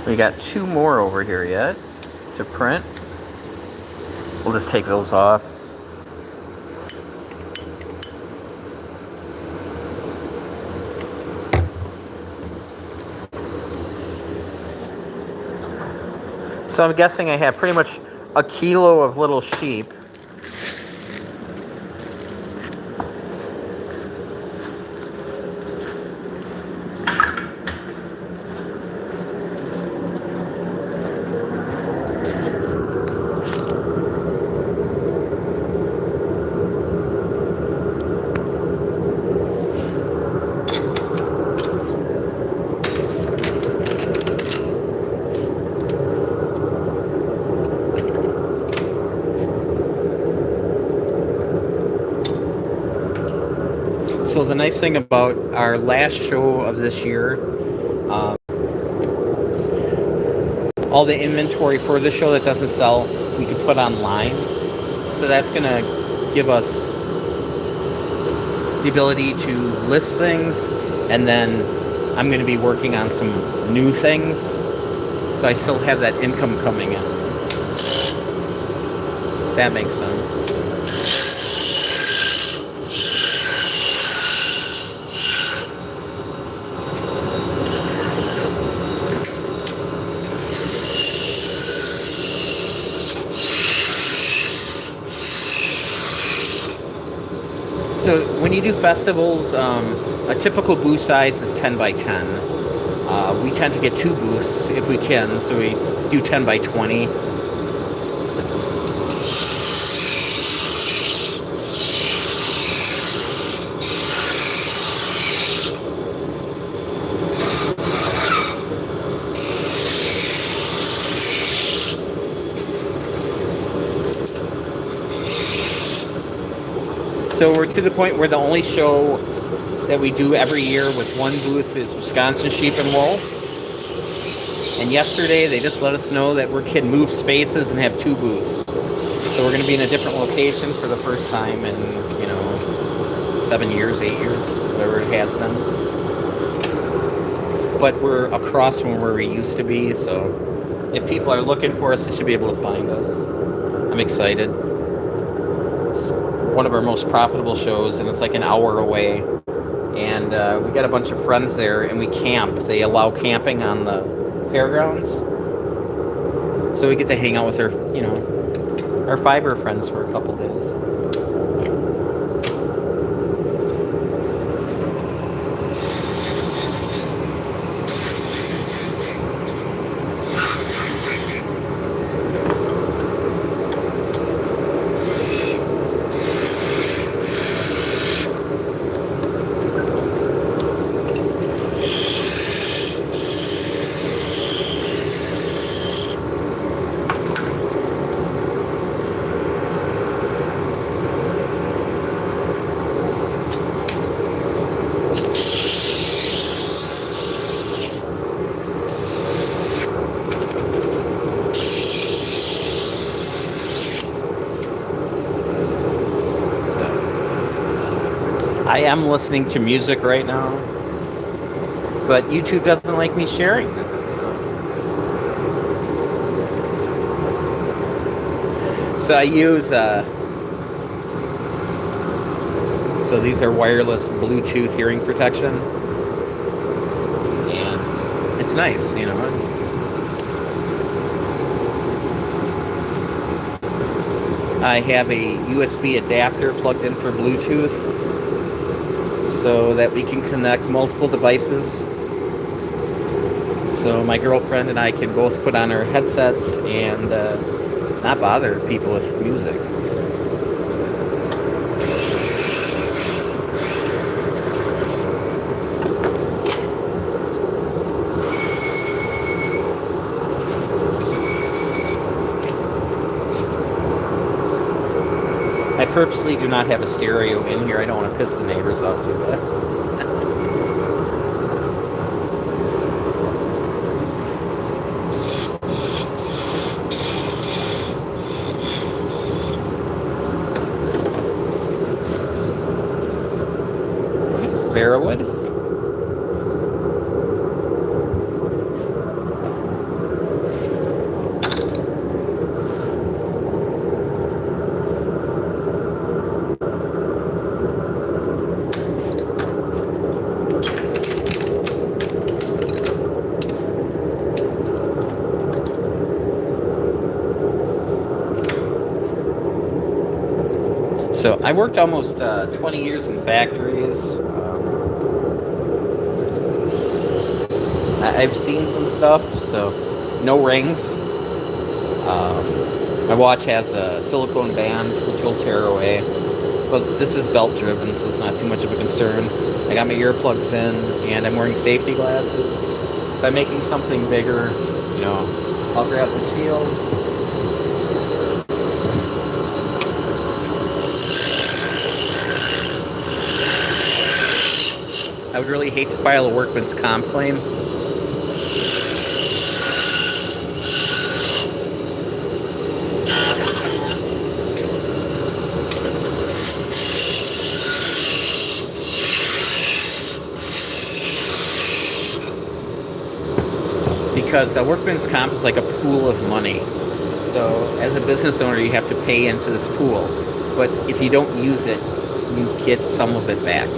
We got 2 more over here yet to print. We'll just take those off. So I'm guessing I have pretty much a kilo of little sheep. So the nice thing about our last show of this year, all the inventory for the show that doesn't sell, we can put online. So that's going to give us the ability to list things, and then I'm going to be working on some new things. So I still have that income coming in. If that makes sense. So when you do festivals, a typical booth size is 10 by 10. We tend to get 2 booths if we can, so we do 10 by 20. So we're to the point where the only show that we do every year with one booth is Wisconsin Sheep and Wool. And yesterday they just let us know that we can move spaces and have two booths. So we're going to be in a different location for the first time in, 7 years, 8 years, whatever it has been. But we're across from where we used to be, so if people are looking for us, they should be able to find us. I'm excited. It's one of our most profitable shows, and it's like an hour away. And we got a bunch of friends there, and we camp. They allow camping on the fairgrounds. So we get to hang out with our fiber friends for a couple days. I am listening to music right now, but YouTube doesn't like me sharing it. So I use, so these are wireless Bluetooth hearing protection, and it's nice, I have a USB adapter plugged in for Bluetooth, so that we can connect multiple devices. So my girlfriend and I can both put on our headsets and not bother people with music. I purposely do not have a stereo in here. I don't want to piss the neighbors off too bad. Barrowwood. So I worked almost 20 years in factories. I've seen some stuff, so no rings. My watch has a silicone band, which will tear away. But this is belt driven, so it's not too much of a concern. I got my earplugs in, and I'm wearing safety glasses. If I'm making something bigger, I'll grab the shield. I would really hate to file a workman's comp claim. Because a workman's comp is like a pool of money. So as a business owner, you have to pay into this pool. But if you don't use it, you get some of it back.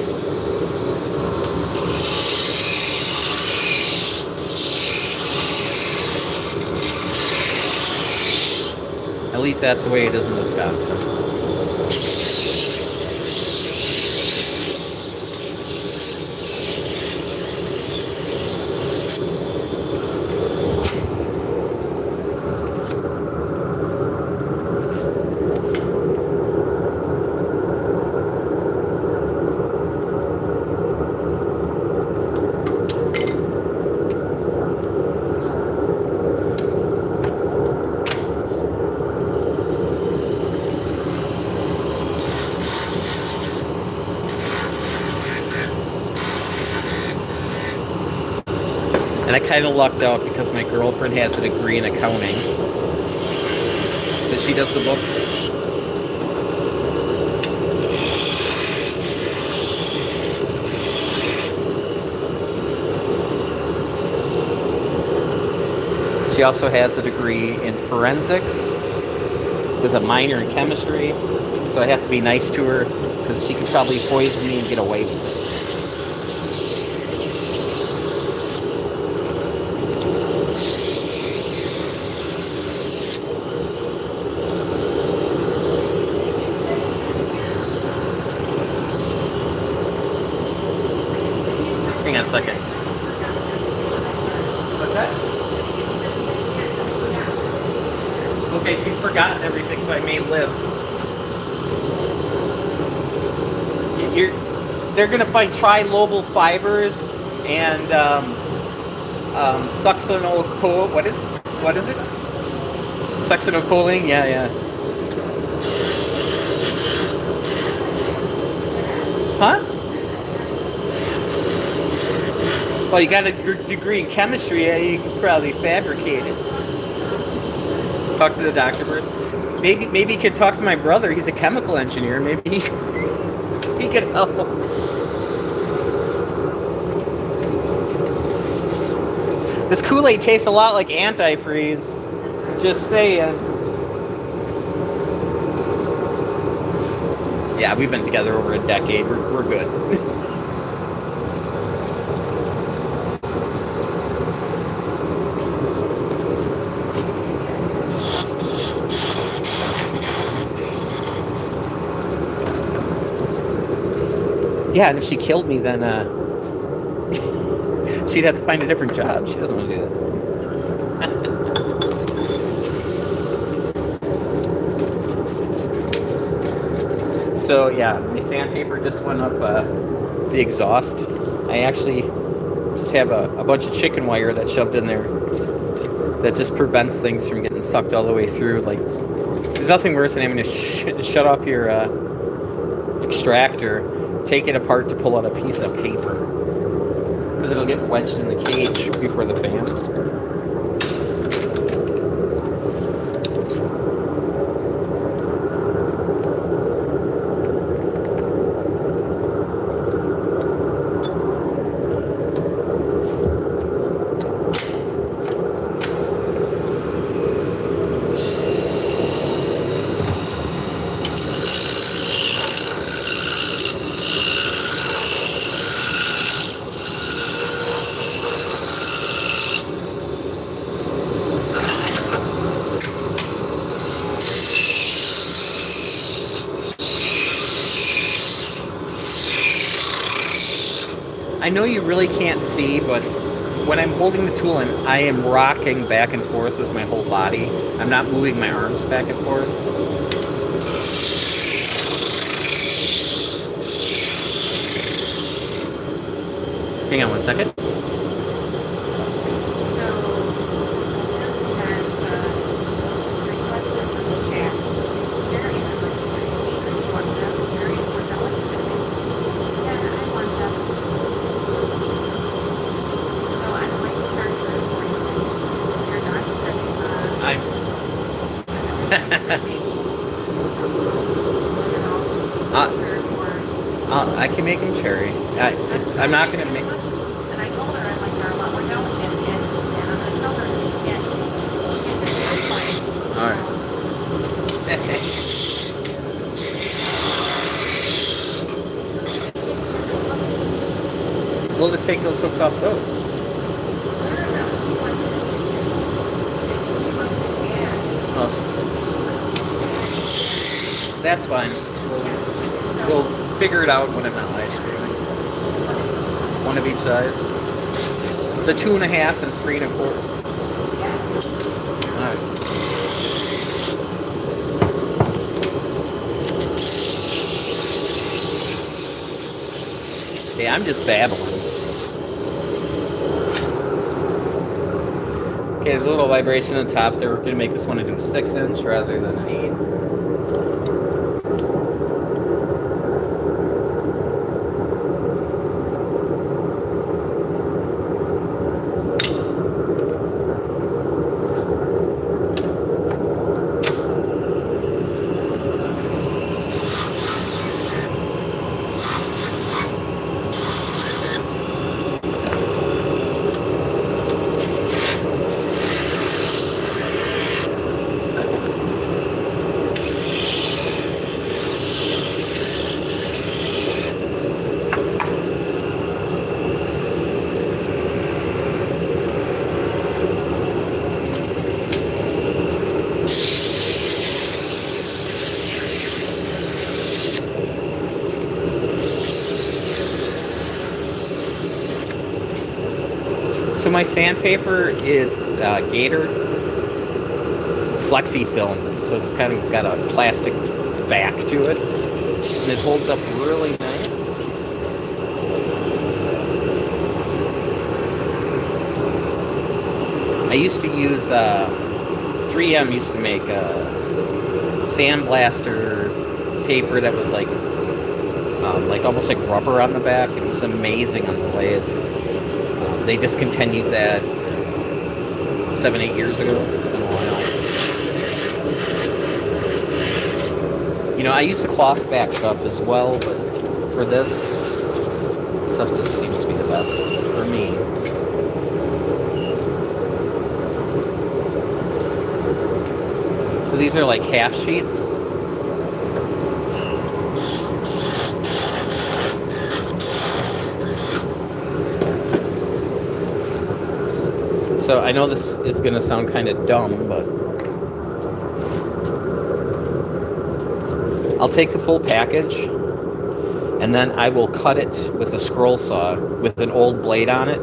At least that's the way it is in Wisconsin. I kind of lucked out because my girlfriend has a degree in accounting. So she does the books. She also has a degree in forensics with a minor in chemistry. So I have to be nice to her because she could probably poison me and get away with it. Hang on a second. What's that? Okay, she's forgotten everything, so I may live. They're gonna find trilobal fibers and succinylcholine. What is it? Succinylcholine? Yeah. Huh? Well, you got a degree in chemistry, yeah, you could probably fabricate it. Talk to the doctor first. Maybe you could talk to my brother. He's a chemical engineer. Maybe he could help. This Kool-Aid tastes a lot like antifreeze. Just saying. Yeah, we've been together over a decade. We're good. Yeah, and if she killed me, then she'd have to find a different job. She doesn't want to do that. So yeah, my sandpaper just went up the exhaust. I actually just have a bunch of chicken wire that's shoved in there that just prevents things from getting sucked all the way through. Like, there's nothing worse than having to shut off your extractor, take it apart to pull out a piece of paper because it'll get wedged in the cage before the fan. I know you really can't see, but when I'm holding the tool and I am rocking back and forth with my whole body, I'm not moving my arms back and forth. Hang on one second. I can make them cherry. I'm not going to make... And I told her, I'm like, they're a lot more delicate, and I told her she can't Alright. We'll just take those hooks off those. Oh. That's fine. We'll figure it out when I'm not live streaming. One of each size. The 2.5 and 3 1/4. Alright. Hey, I'm just babbling. Okay, a little vibration on top there. We're going to make this one into a 6-inch rather than an 8. So my sandpaper, it's Gator Flexi film. So it's kind of got a plastic back to it. And it holds up really nice. I used to use 3M used to make sandblaster paper that was like almost like rubber on the back. It was amazing on the lathe. They discontinued that 7-8 years ago. It's been a while. You know, I used to cloth back stuff as well, but for this stuff just seems to be the best for me. So these are like half sheets. So I know this is going to sound kind of dumb, but I'll take the full package and then I will cut it with a scroll saw with an old blade on it,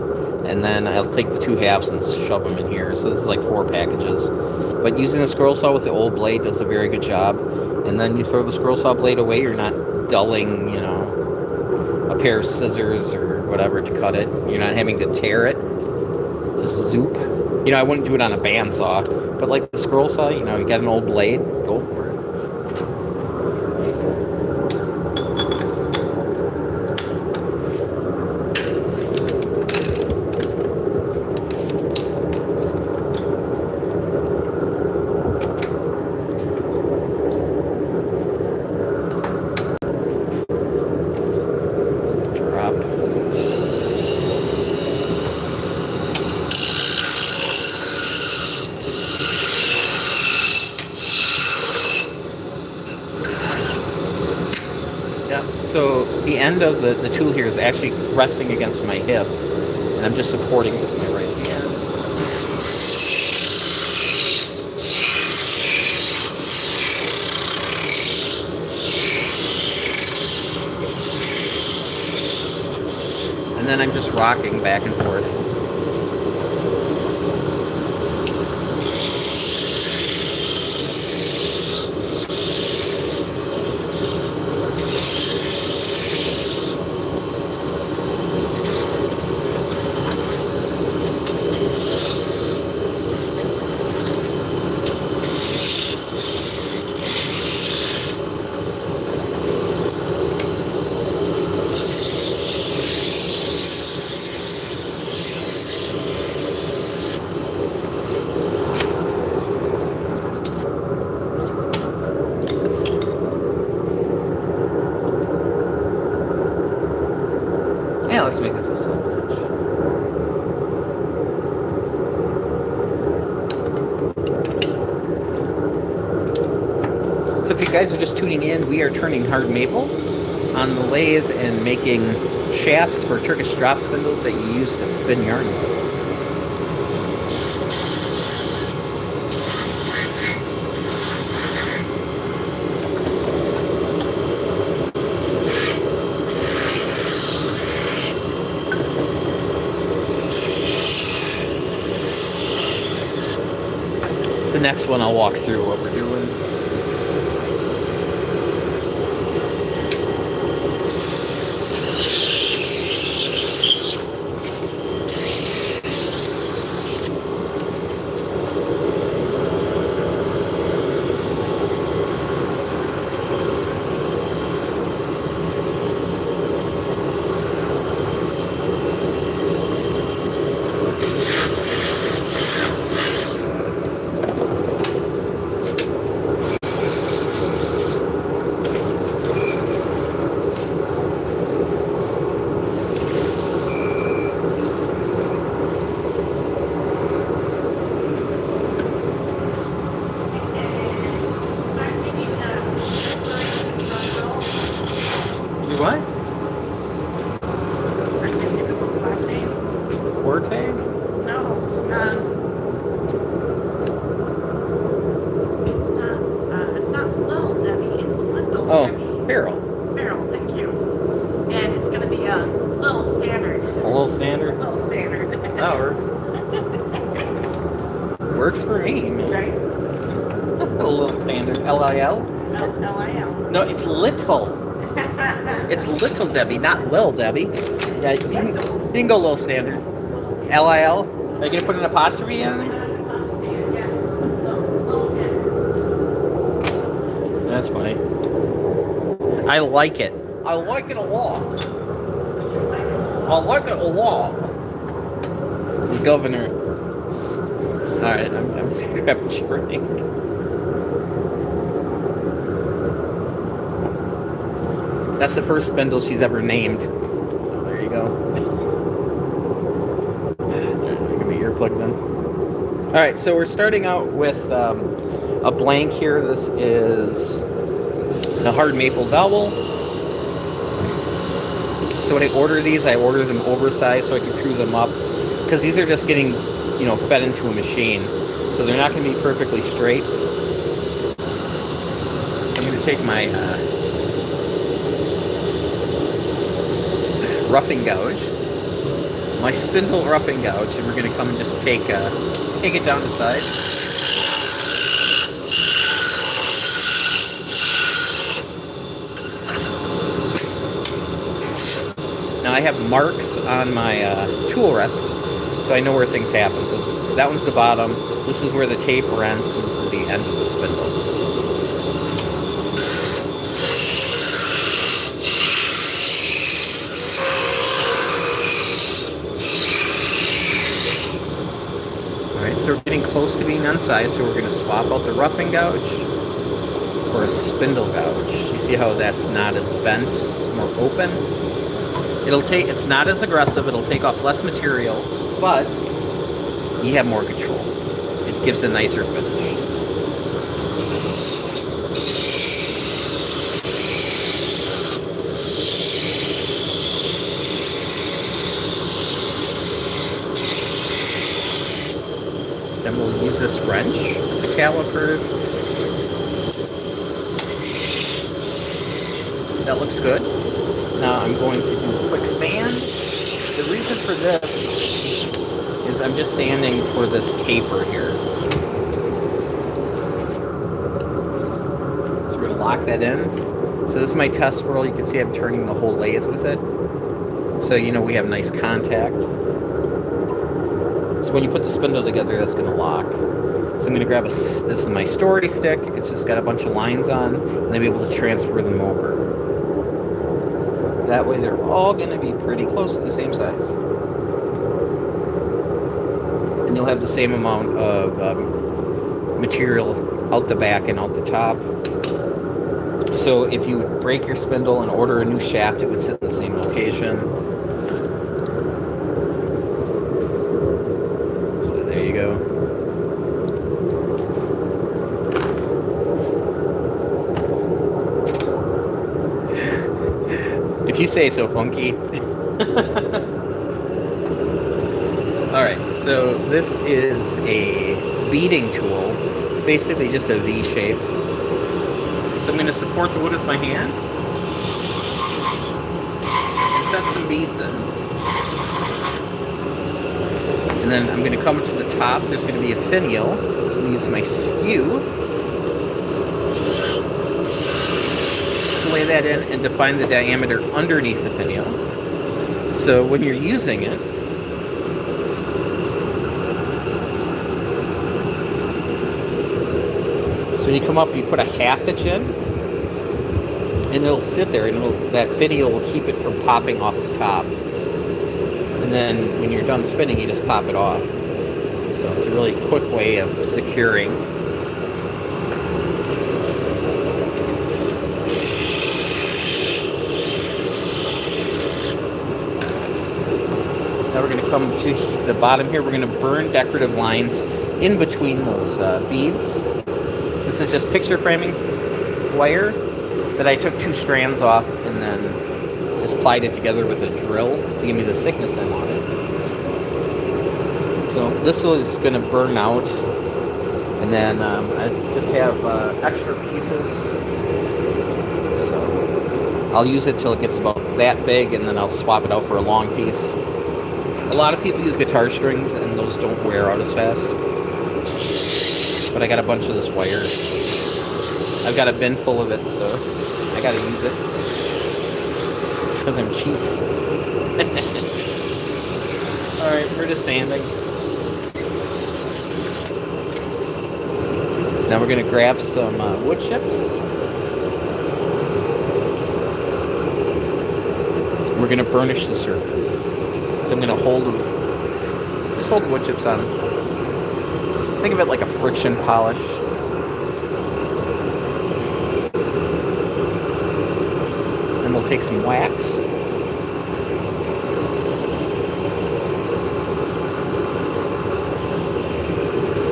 and then I'll take the 2 halves and shove them in here. So this is like 4 packages. But using the scroll saw with the old blade does a very good job. And then you throw the scroll saw blade away, you're not dulling, you know, a pair of scissors or whatever to cut it. You're not having to tear it. Just zoop. You know, I wouldn't do it on a bandsaw, but like the scroll saw, you know, you got an old blade, go for it. So the end of the tool here is actually resting against my hip, and I'm just supporting it with my right hand. And then I'm just rocking back and forth. Yeah, let's make this a 7-inch. So if you guys are just tuning in, we are turning hard maple on the lathe and making shafts for Turkish drop spindles that you use to spin yarn with. The next one I'll walk through what we're doing. Right? A little standard. L-I-L? L-I-L. No, it's little. It's little Debbie, not Lil Debbie. Yeah, you can go a little standard. L-I-L? Are you going to put an apostrophe in there? Yes. Little standard. That's funny. I like it. I like it a lot. I like it a lot. Governor. Alright, I'm just gonna grab a drink. That's the first spindle she's ever named. So there you go. Alright, give me earplugs in. Alright, so we're starting out with a blank here. This is the hard maple dowel. So when I order these, I order them oversized so I can true them up. Because these are just getting, fed into a machine. So they're not going to be perfectly straight. So I'm going to take my roughing gouge. My spindle roughing gouge. And we're going to come and just take it down the side. Now I have marks on my tool rest, so I know where things happen. So that one's the bottom, this is where the taper ends, and this is the end of the spindle. Alright, so we're getting close to being on size, so we're going to swap out the roughing gouge for a spindle gouge. You see how that's not as bent, it's more open? It's not as aggressive, it'll take off less material, but you have more control. It gives a nicer finish. Then we'll use this wrench as a caliper. That looks good. Now I'm going to do quick sand. The reason for this is I'm just sanding for this taper here. So we're going to lock that in. So this is my test swirl. You can see I'm turning the whole lathe with it. So we have nice contact. So when you put the spindle together, that's going to lock. So I'm going to grab this is my story stick. It's just got a bunch of lines on, and I'll be able to transfer them over. That way they're all going to be pretty close to the same size. And you'll have the same amount of material out the back and out the top. So if you would break your spindle and order a new shaft, it would sit in the same location. So there you go. If you say so, Funky. Alright, so this is a beading tool. It's basically just a V shape. So I'm going to support the wood with my hand and set some beads in. And then I'm going to come to the top. There's going to be a finial. I'm going to use my skew to lay that in and define the diameter underneath the finial. So when you're using it, so when you come up, you put a half inch in, and it'll sit there, and that finial will keep it from popping off the top. And then when you're done spinning, you just pop it off. So it's a really quick way of securing. Now we're going to come to the bottom here. We're going to burn decorative lines in between those beads. This is just picture framing wire that I took 2 strands off and then just plied it together with a drill to give me the thickness I wanted. So this is going to burn out, and then I just have extra pieces. So I'll use it till it gets about that big, and then I'll swap it out for a long piece. A lot of people use guitar strings, and those don't wear out as fast. but I got a bunch of this wire. I've got a bin full of it, so I gotta use it. Because I'm cheap. Alright, we're just sanding. Now we're gonna grab some wood chips. We're gonna burnish the surface. So I'm gonna just hold the wood chips on. Think of it like a friction polish. Then we'll take some wax.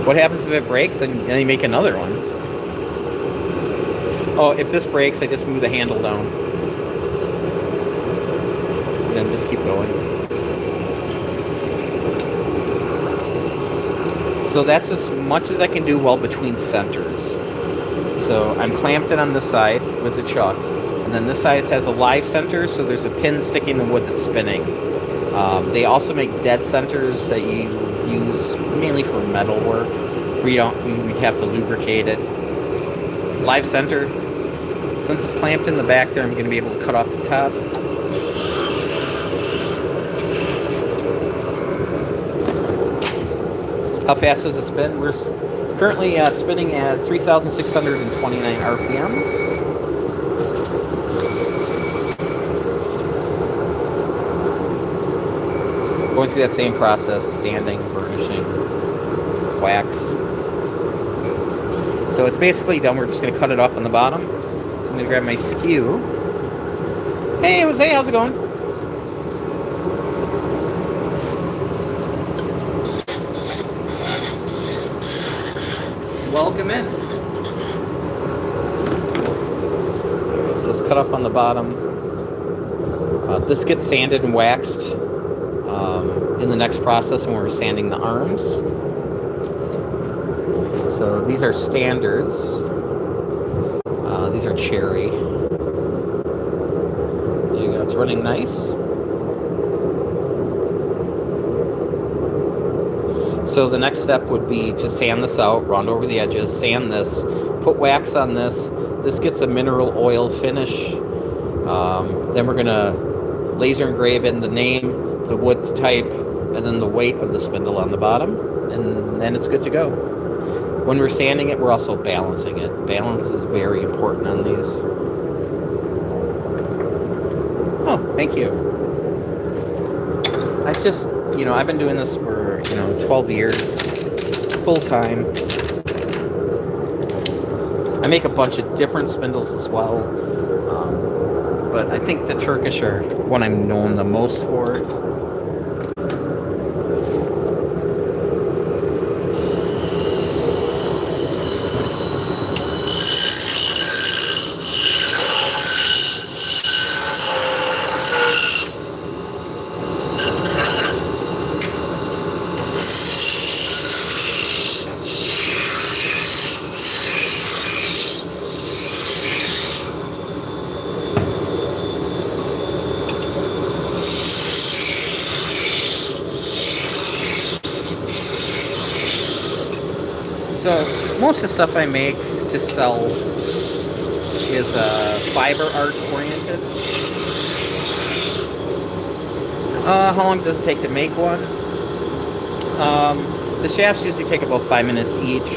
What happens if it breaks and then you make another one? Oh, if this breaks, I just move the handle down. And then just keep going. So that's as much as I can do while between centers. So I'm clamped it on this side with the chuck. And then this side has a live center, so there's a pin sticking in the wood that's spinning. They also make dead centers that you use mainly for metal work. We have to lubricate it. Live center, since it's clamped in the back there, I'm going to be able to cut off the top. How fast does it spin? We're currently spinning at 3,629 RPMs. Going through that same process, sanding, burnishing, wax. So it's basically done. We're just going to cut it off on the bottom. So I'm going to grab my skew. Hey, Jose, how's it going? Welcome in. So let's cut off on the bottom. This gets sanded and waxed in the next process when we're sanding the arms. So these are standards. These are cherry. There you go. It's running nice. So the next step would be to sand this out, round over the edges, sand this, put wax on this. This gets a mineral oil finish. Then we're going to laser engrave in the name, the wood type, and then the weight of the spindle on the bottom. And then it's good to go. When we're sanding it, we're also balancing it. Balance is very important on these. Oh, thank you. I've been doing this for, 12 years, full time. I make a bunch of different spindles as well, but I think the Turkish are what I'm known the most for. So most of the stuff I make to sell is fiber art oriented. How long does it take to make one? The shafts usually take about 5 minutes each.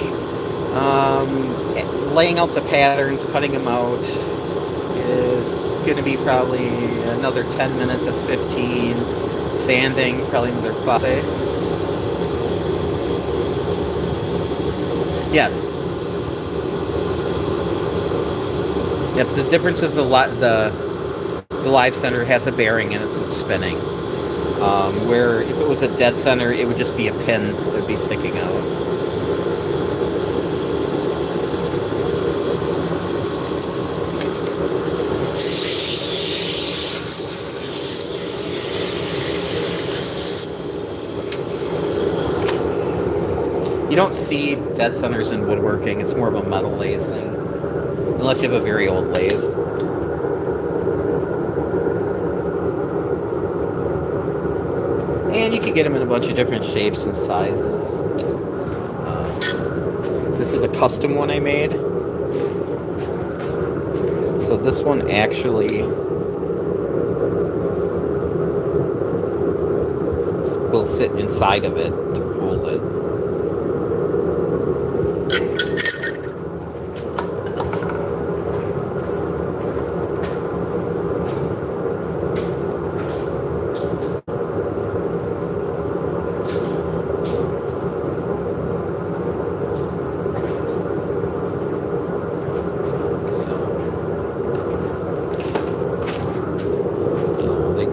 Laying out the patterns, cutting them out is going to be probably another 10 minutes. That's 15. Sanding, probably another 5. Yes. Yep. The difference is the live center has a bearing in it, so it's spinning. Where if it was a dead center, it would just be a pin that would be sticking out. You don't see dead centers in woodworking. It's more of a metal lathe thing. Unless you have a very old lathe. And you can get them in a bunch of different shapes and sizes. The This is a custom one I made. So this one actually will sit inside of it to hold it.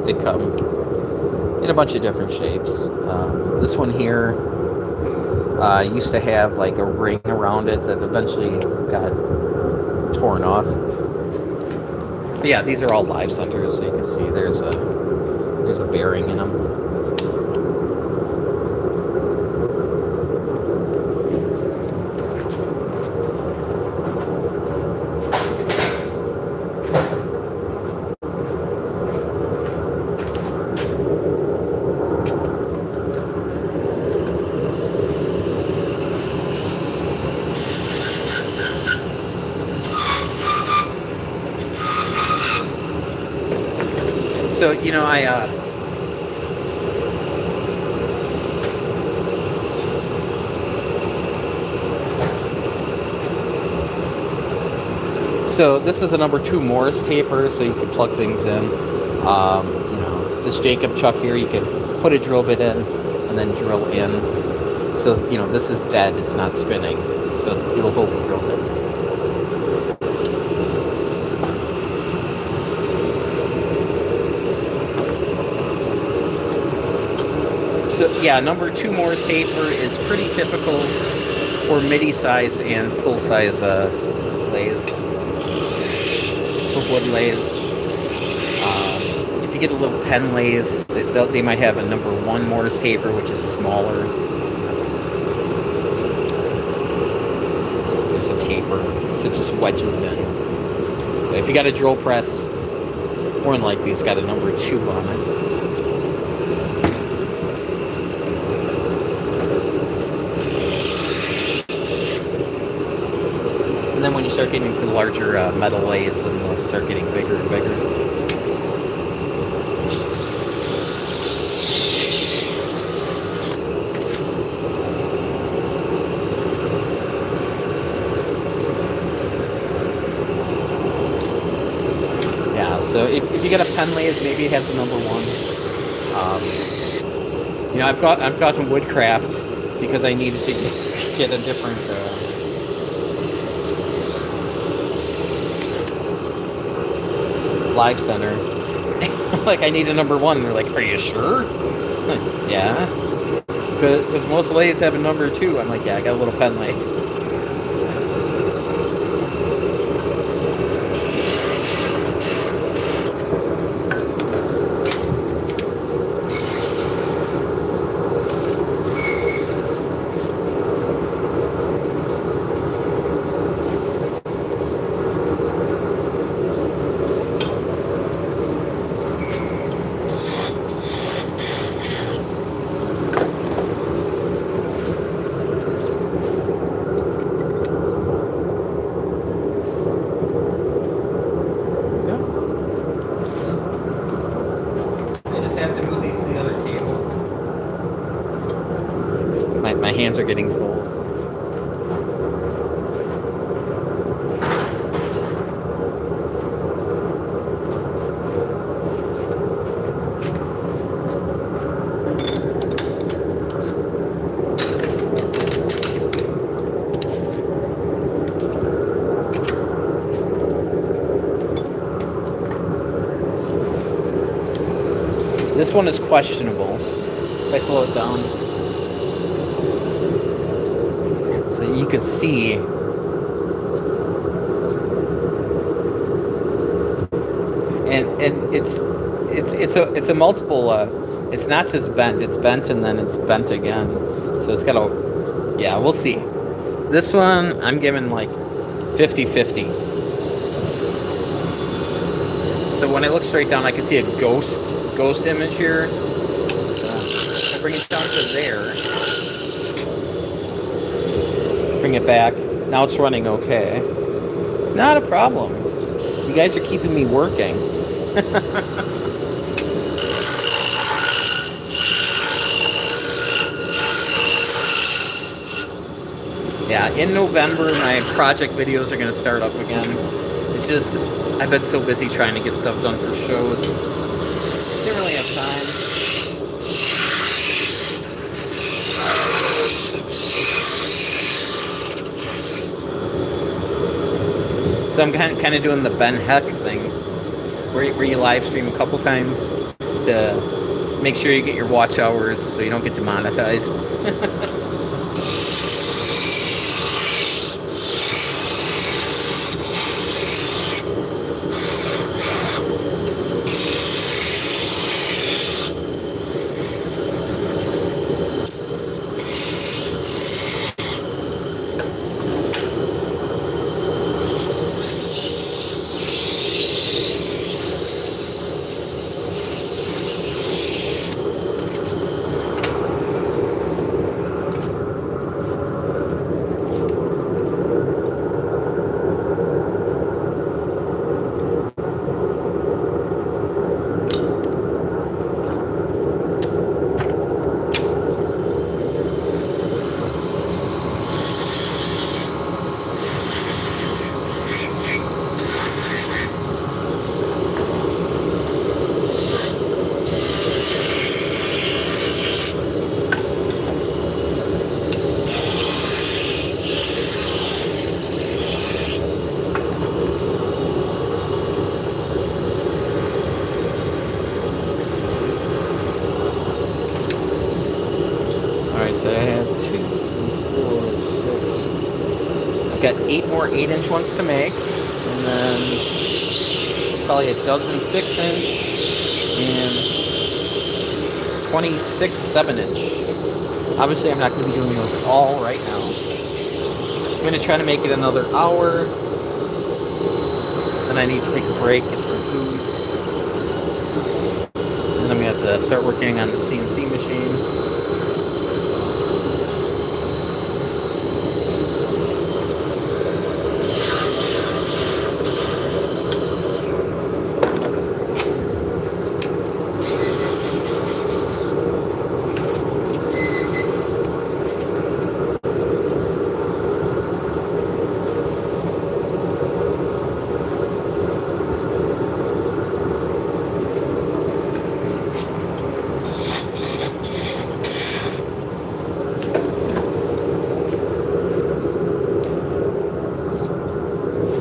They come in a bunch of different shapes. This one here used to have like a ring around it that eventually got torn off. But yeah, these are all live centers, so you can see there's a bearing in them. So, you know, so this is a number 2 Morse taper, so you can plug things in. You know, this Jacob chuck here, you can put a drill bit in and then drill in. So, you know, this is dead, it's not spinning, so it'll hold the drill bit. So yeah, number 2 Morse taper is pretty typical for MIDI size and full size lathes, for wood lathes. If you get a little pen lathe, they might have a number 1 Morse taper, which is smaller. There's a taper, so it just wedges in. So if you got a drill press, more than likely it's got a number 2 on it. And then when you start getting into larger metal lathes, then they'll start getting bigger and bigger. Yeah, so if you get a pen lathe, maybe it has a number 1. You know, I've gotten woodcraft because I needed to get a different. Live center. Like, I need a number 1. They're like, are you sure? Like, yeah. Because most lathes have a number 2. I'm like, yeah, I got a little pen lathe. My hands are getting full. This one is questionable. If I slow it down, so you could see. And it's a multiple. It's not just bent. It's bent and then it's bent again. So it's got a. Yeah, we'll see. This one I'm giving like 50-50. So when I look straight down, I can see a ghost image here. So I bring it down to there. bring it back. Now it's running okay. Not a problem. You guys are keeping me working. Yeah, in November, my project videos are going to start up again. It's just, I've been so busy trying to get stuff done for shows. Didn't really have time. So I'm kind of doing the Ben Heck thing, where you live stream a couple times to make sure you get your watch hours so you don't get demonetized. So I have 2, 4, 6. I've got 8 more 8-inch ones to make, and then probably a dozen 6-inch and 26 7-inch. Obviously, I'm not going to be doing those all right now. I'm going to try to make it another hour. Then I need to take a break, get some food. And then we have to start working on the CNC machine.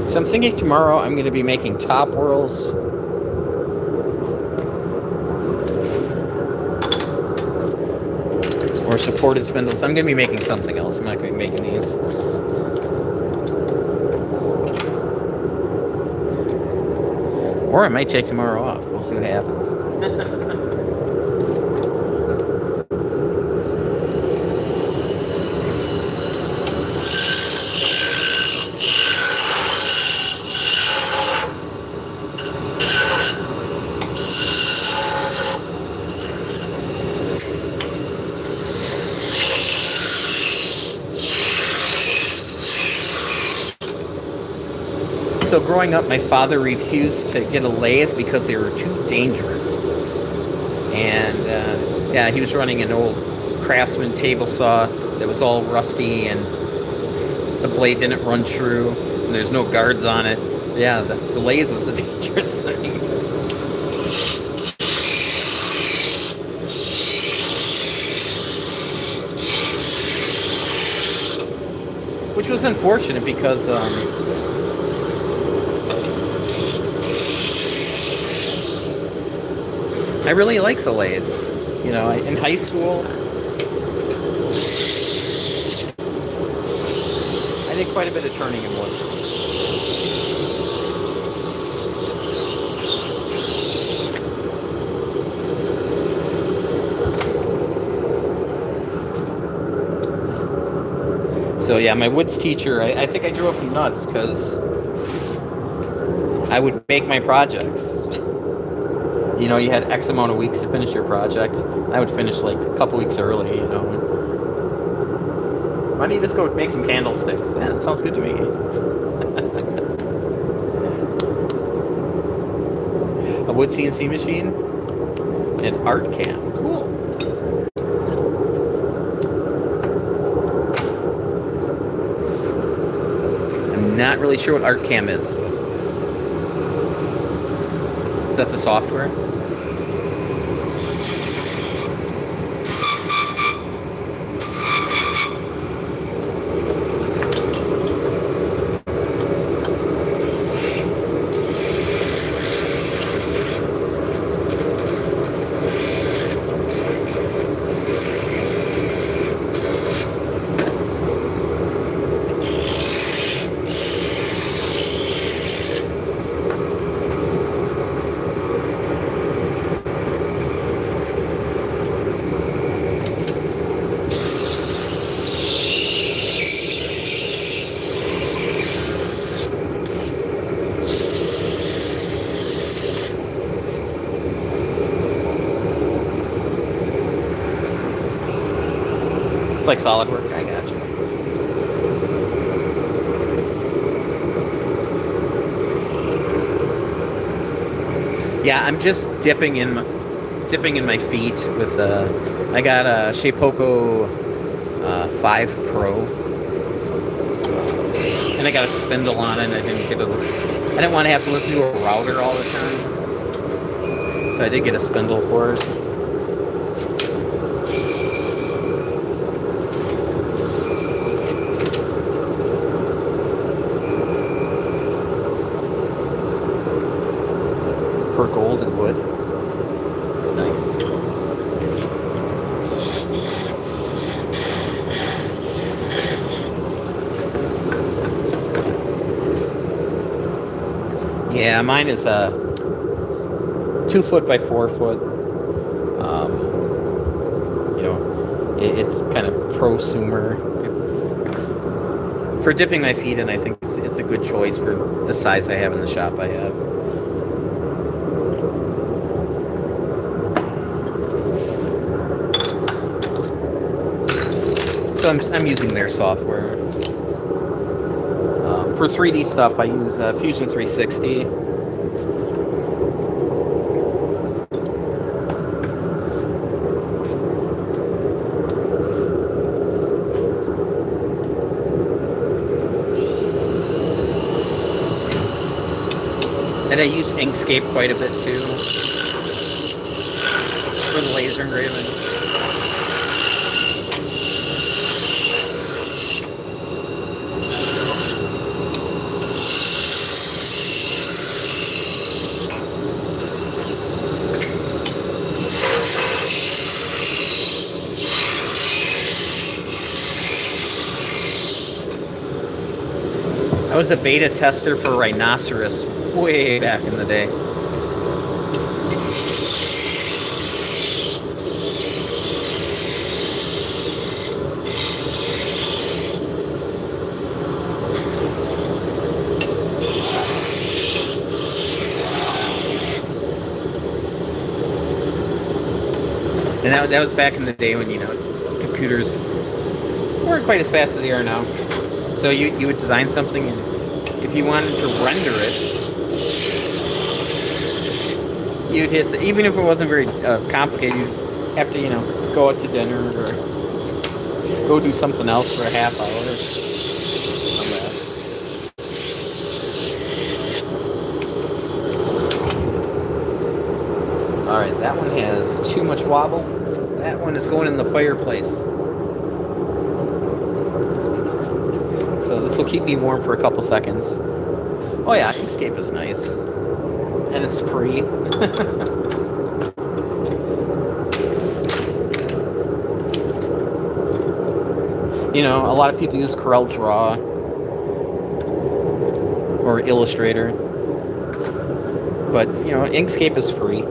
So I'm thinking tomorrow I'm going to be making top whirls. Or supported spindles. I'm going to be making something else. I'm not going to be making these. Or I might take tomorrow off. We'll see what happens. So growing up, my father refused to get a lathe because they were too dangerous. And yeah, he was running an old Craftsman table saw that was all rusty and the blade didn't run true and there's no guards on it. Yeah, the lathe was a dangerous thing. Which was unfortunate because I really like the lathe. You know, in high school, I did quite a bit of turning in wood. So yeah, my woods teacher, I think I drove him nuts because I would make my projects. You know, you had X amount of weeks to finish your project. I would finish like a couple weeks early, you know. Why don't you just go make some candlesticks? Yeah, that sounds good to me. A wood CNC machine, an art cam. Cool. I'm not really sure what art cam is. Is that the software? It's like SolidWorks. I got you. Yeah, I'm just dipping in my feet with I got a Shapeoko 5 Pro, and I got a spindle on it. And I didn't want to have to listen to a router all the time, so I did get a spindle for it. For gold and wood. Nice. Yeah, mine is 2 foot by 4 foot. It's kind of prosumer. It's for dipping my feet in. I think it's a good choice for the size I have in the shop I have. So I'm using their software. For 3D stuff, I use Fusion 360. And I use Inkscape quite a bit too for the laser engraving. I was a beta tester for Rhinoceros way back in the day. And that was back in the day when, computers weren't quite as fast as they are now. So you would design something, and if you wanted to render it, you'd hit even if it wasn't very complicated, you'd have to, go out to dinner or go do something else for a half hour. Alright, that one has too much wobble. That one is going in the fireplace. So this will keep me warm for a couple seconds. Oh yeah, Inkscape is nice. And it's free. A lot of people use Corel Draw or Illustrator. But, Inkscape is free.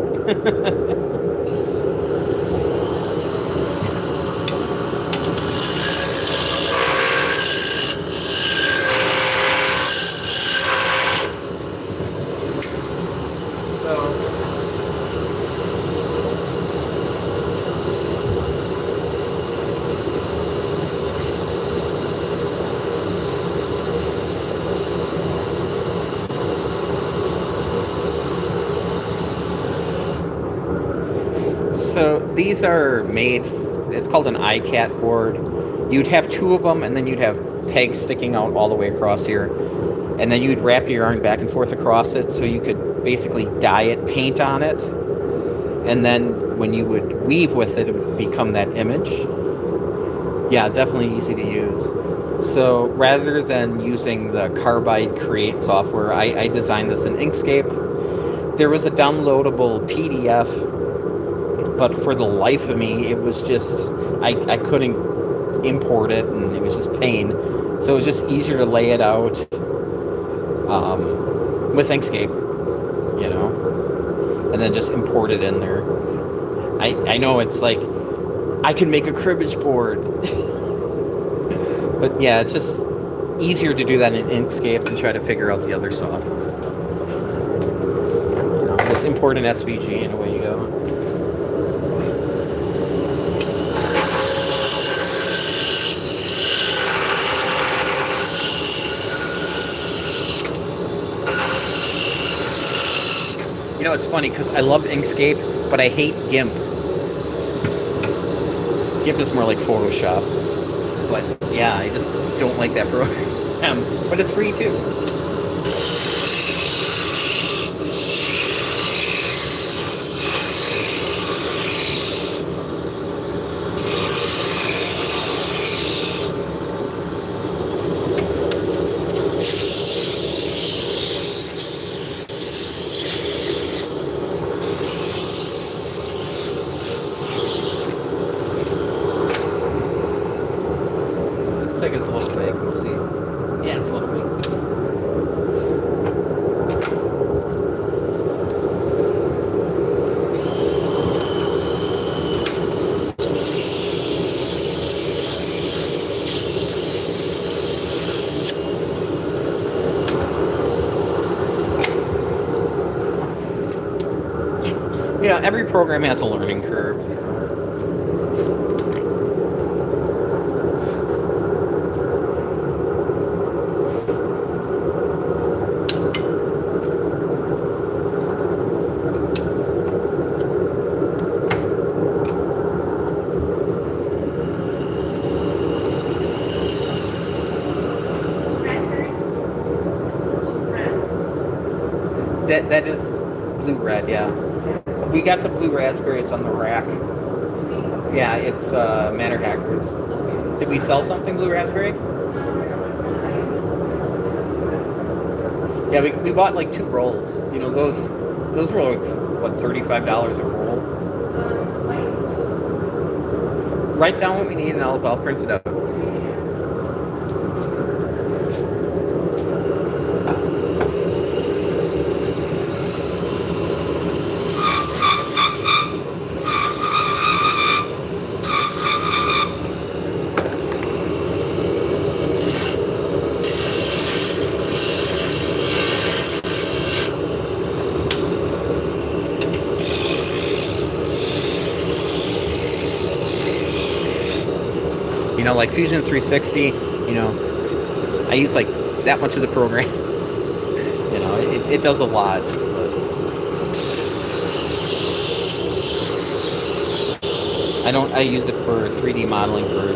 So these are made. It's called an ICAT board. You'd have two of them, and then you'd have pegs sticking out all the way across here, and then you'd wrap your yarn back and forth across it, so you could basically dye it, paint on it, and then when you would weave with it, it would become that image. Yeah, definitely easy to use. So rather than using the Carbide Create software, I designed this in Inkscape. There was a downloadable PDF, but for the life of me, it was just, I couldn't import it, and it was just pain. So it was just easier to lay it out with Inkscape, you know, and then just import it in there. I know it's like, I can make a cribbage board. But yeah, it's just easier to do that in Inkscape and try to figure out the other software. You know, just import an SVG and away you go. You know, it's funny because I love Inkscape, but I hate GIMP. GIMP is more like Photoshop. But yeah, I just don't like that program. But it's free too. Looks like it's a little big. We'll see. Yeah, it's a little big. Yeah, every program has a learning curve. That is blue red, yeah. We got the blue raspberry. It's on the rack. Yeah, it's Matter Hackers. Did we sell something blue raspberry? Yeah, we bought like 2 rolls. You know, those were like, what, $35 a roll? Write down what we need and I'll print it out. You know, like Fusion 360, you know, I use like that much of the program. You know, it does a lot. I use it for 3D modeling, for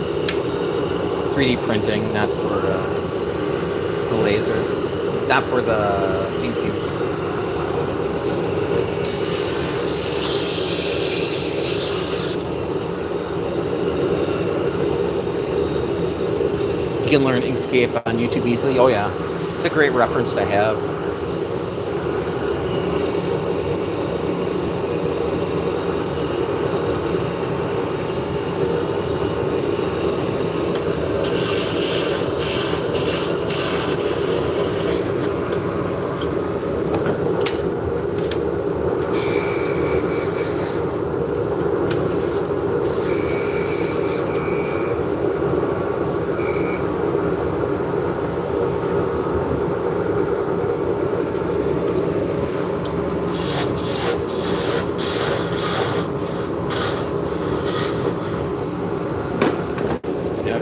3D printing, not for the laser, not for the CNC. You can learn Inkscape on YouTube easily. Oh yeah, it's a great reference to have.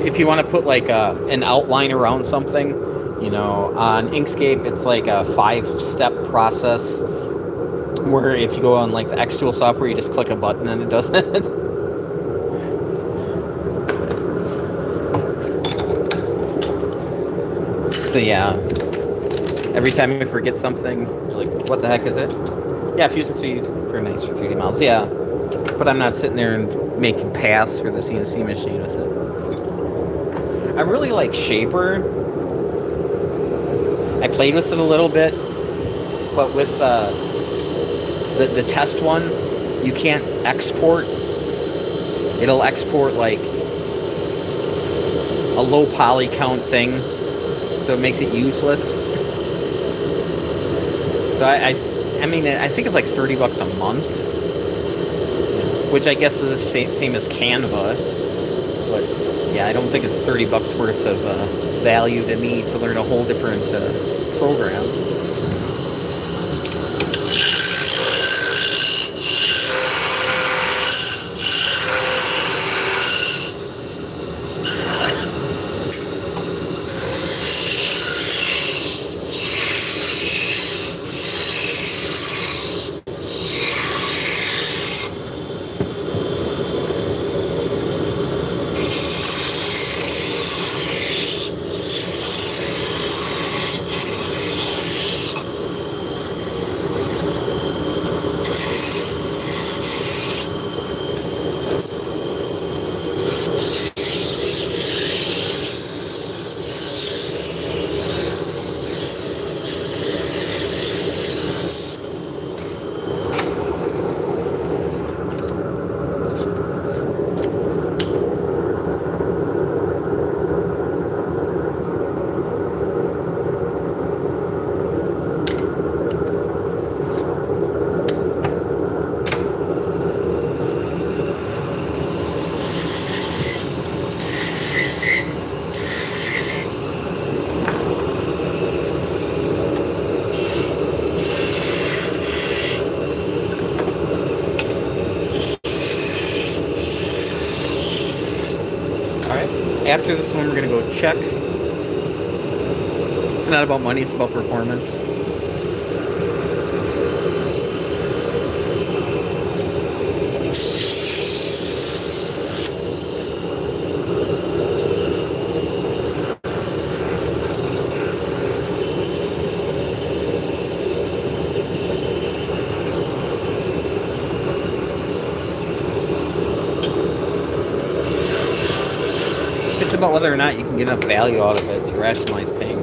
If you want to put like an outline around something, you know, on Inkscape, it's like a 5-step process. Where if you go on like the X Tool software, you just click a button and it does it. So yeah, every time I forget something, you're like, what the heck is it? Yeah, fusion speed for nice for 3D models. Yeah, but I'm not sitting there and making paths for the CNC machine with it. I really like Shaper. I played with it a little bit, but with the test one, you can't export. It'll export like a low poly count thing, so it makes it useless. So I mean, I think it's like $30 a month, which I guess is the same as Canva. But yeah, I don't think it's $30 worth of value to me to learn a whole different program. After this one, we're gonna go check. It's not about money; it's about performance. It's about whether or not you can get enough value out of it to rationalize paying.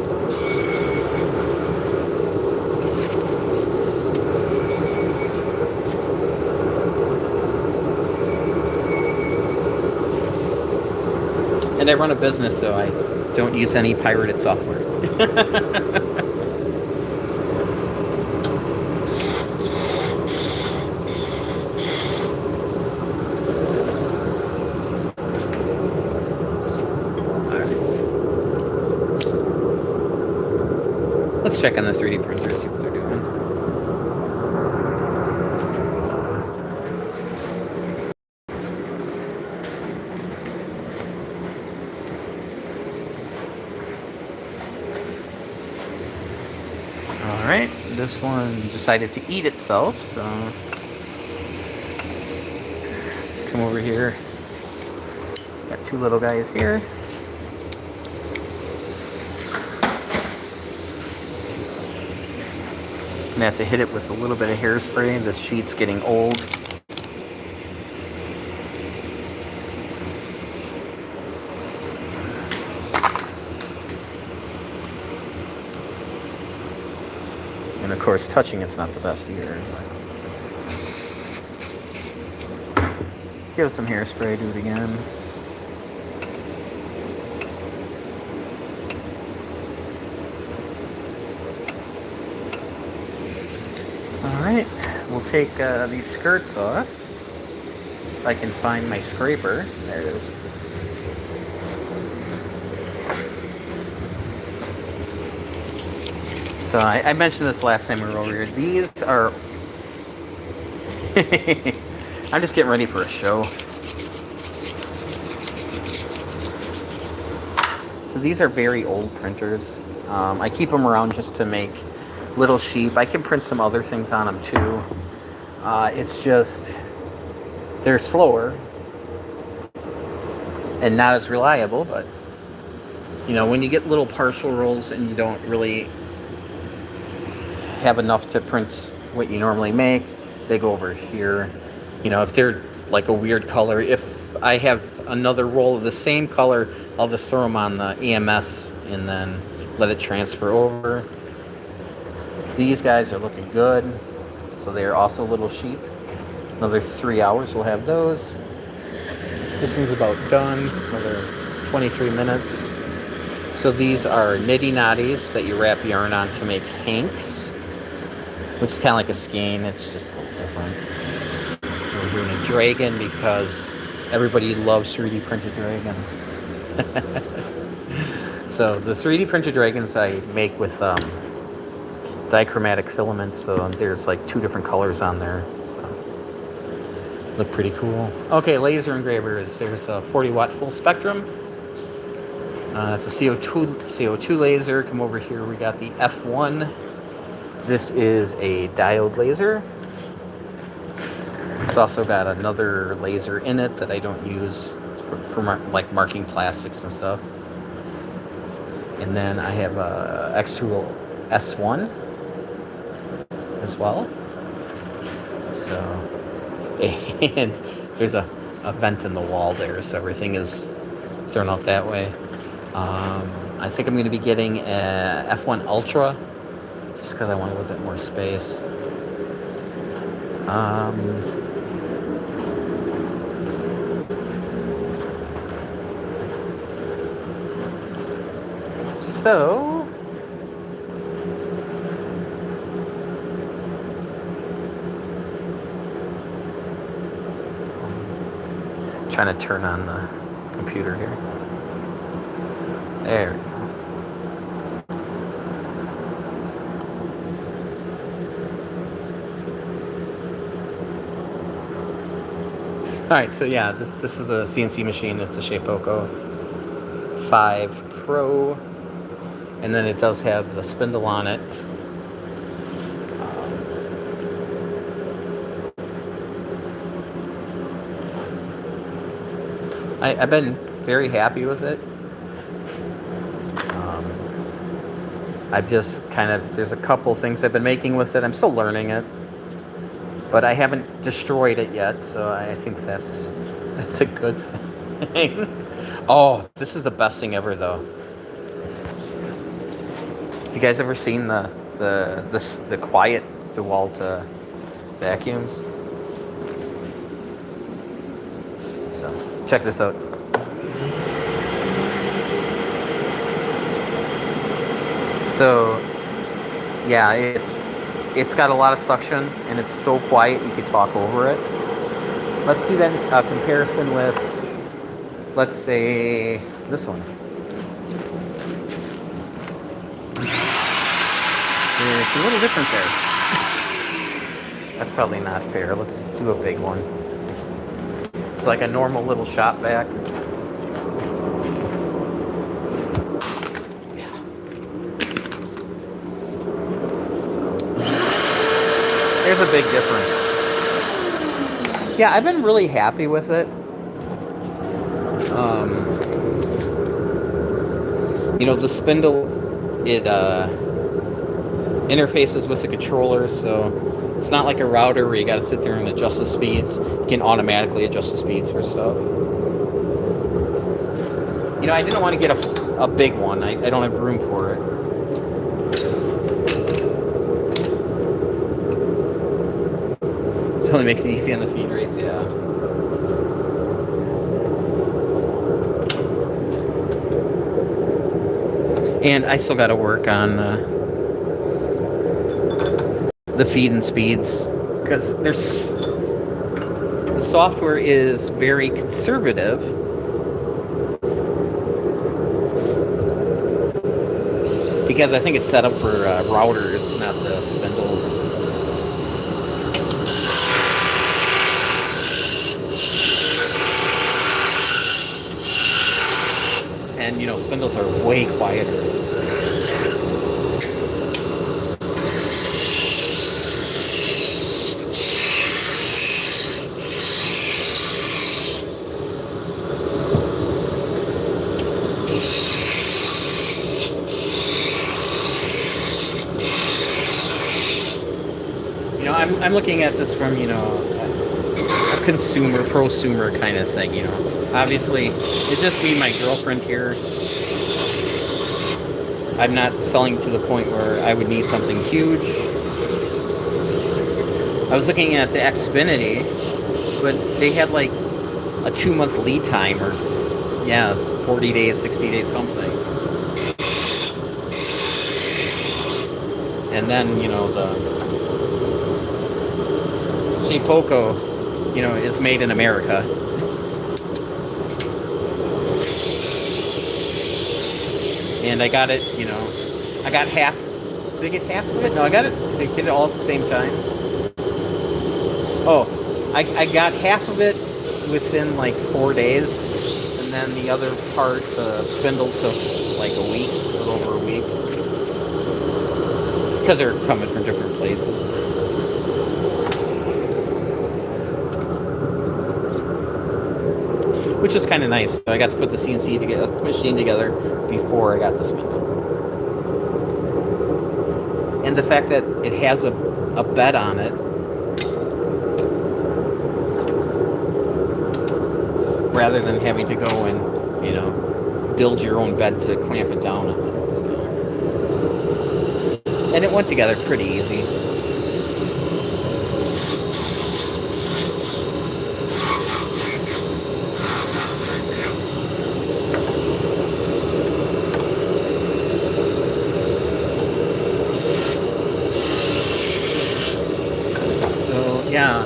And I run a business, so I don't use any pirated software. Let's check on the 3D printer, see what they're doing. Alright, this one decided to eat itself, so come over here. Got two little guys here. I'm gonna have to hit it with a little bit of hairspray. This sheet's getting old. And of course, touching it's not the best either. Give it some hairspray, do it again. Alright, we'll take these skirts off. If I can find my scraper. There it is. So I mentioned this last time we were over here. These are... I'm just getting ready for a show. So these are very old printers. I keep them around just to make little sheep. I can print some other things on them too. It's just they're slower and not as reliable, but you know, when you get little partial rolls and you don't really have enough to print what you normally make, they go over here. You know, if they're like a weird color, if I have another roll of the same color, I'll just throw them on the EMS and then let it transfer over. These guys are looking good, so they are also little sheep. Another 3 hours we'll have those. This thing's about done, another 23 minutes. So these are nitty knotties that you wrap yarn on to make hanks, which is kind of like a skein. It's just a little different. We're doing a dragon because everybody loves 3D printed dragons. So the 3D printed dragons I make with dichromatic filaments. So there's like 2 different colors on there. So look pretty cool. Okay, laser engravers. There's a 40 watt full spectrum. It's a CO2 laser. Come over here. We got the F1. This is a diode laser. It's also got another laser in it that I don't use for like marking plastics and stuff. And then I have a X-Tool S1 as well. So, and there's a vent in the wall there, so everything is thrown out that way. I think I'm going to be getting a F1 Ultra just because I want a little bit more space. So trying to turn on the computer here. There we go. Alright, so yeah, this is a CNC machine. It's a Shapeoko 5 Pro. And then it does have the spindle on it. I've been very happy with it. I've just there's a couple things I've been making with it. I'm still learning it. But I haven't destroyed it yet, so I think that's a good thing. Oh, this is the best thing ever, though. You guys ever seen the quiet DeWalt vacuums? So check this out. So yeah, it's got a lot of suction and it's so quiet you could talk over it. Let's do that comparison with, let's say, this one. There's a little difference there. That's probably not fair. Let's do a big one. It's like a normal little shop vac. Yeah. So, there's a big difference. Yeah, I've been really happy with it. You know, the spindle, it interfaces with the controller, so it's not like a router where you got to sit there and adjust the speeds. You can automatically adjust the speeds for stuff. You know, I didn't want to get a big one. I don't have room for it. It only makes it easy on the feed rates, yeah. And I still got to work on the feed and speeds, because the software is very conservative. Because I think it's set up for routers, not the spindles. And you know, spindles are way quieter. I'm looking at this from, a consumer, prosumer kind of thing, Obviously, it's just me and my girlfriend here. I'm not selling to the point where I would need something huge. I was looking at the Xfinity, but they had like a 2-month lead time, or yeah, 40 days, 60 days, something. And then, the Poco, is made in America. And I got it, I got half. Did I get half of it? No, I got it. Did I get it all at the same time? Oh, I got half of it within like 4 days, and then the other part, the spindle, took like a week, a little over a week, because they're coming from different places. Which is kind of nice. I got to put the CNC machine together before I got the spindle. And the fact that it has a bed on it, rather than having to go and, build your own bed to clamp it down on it. So. And it went together pretty easy. Yeah.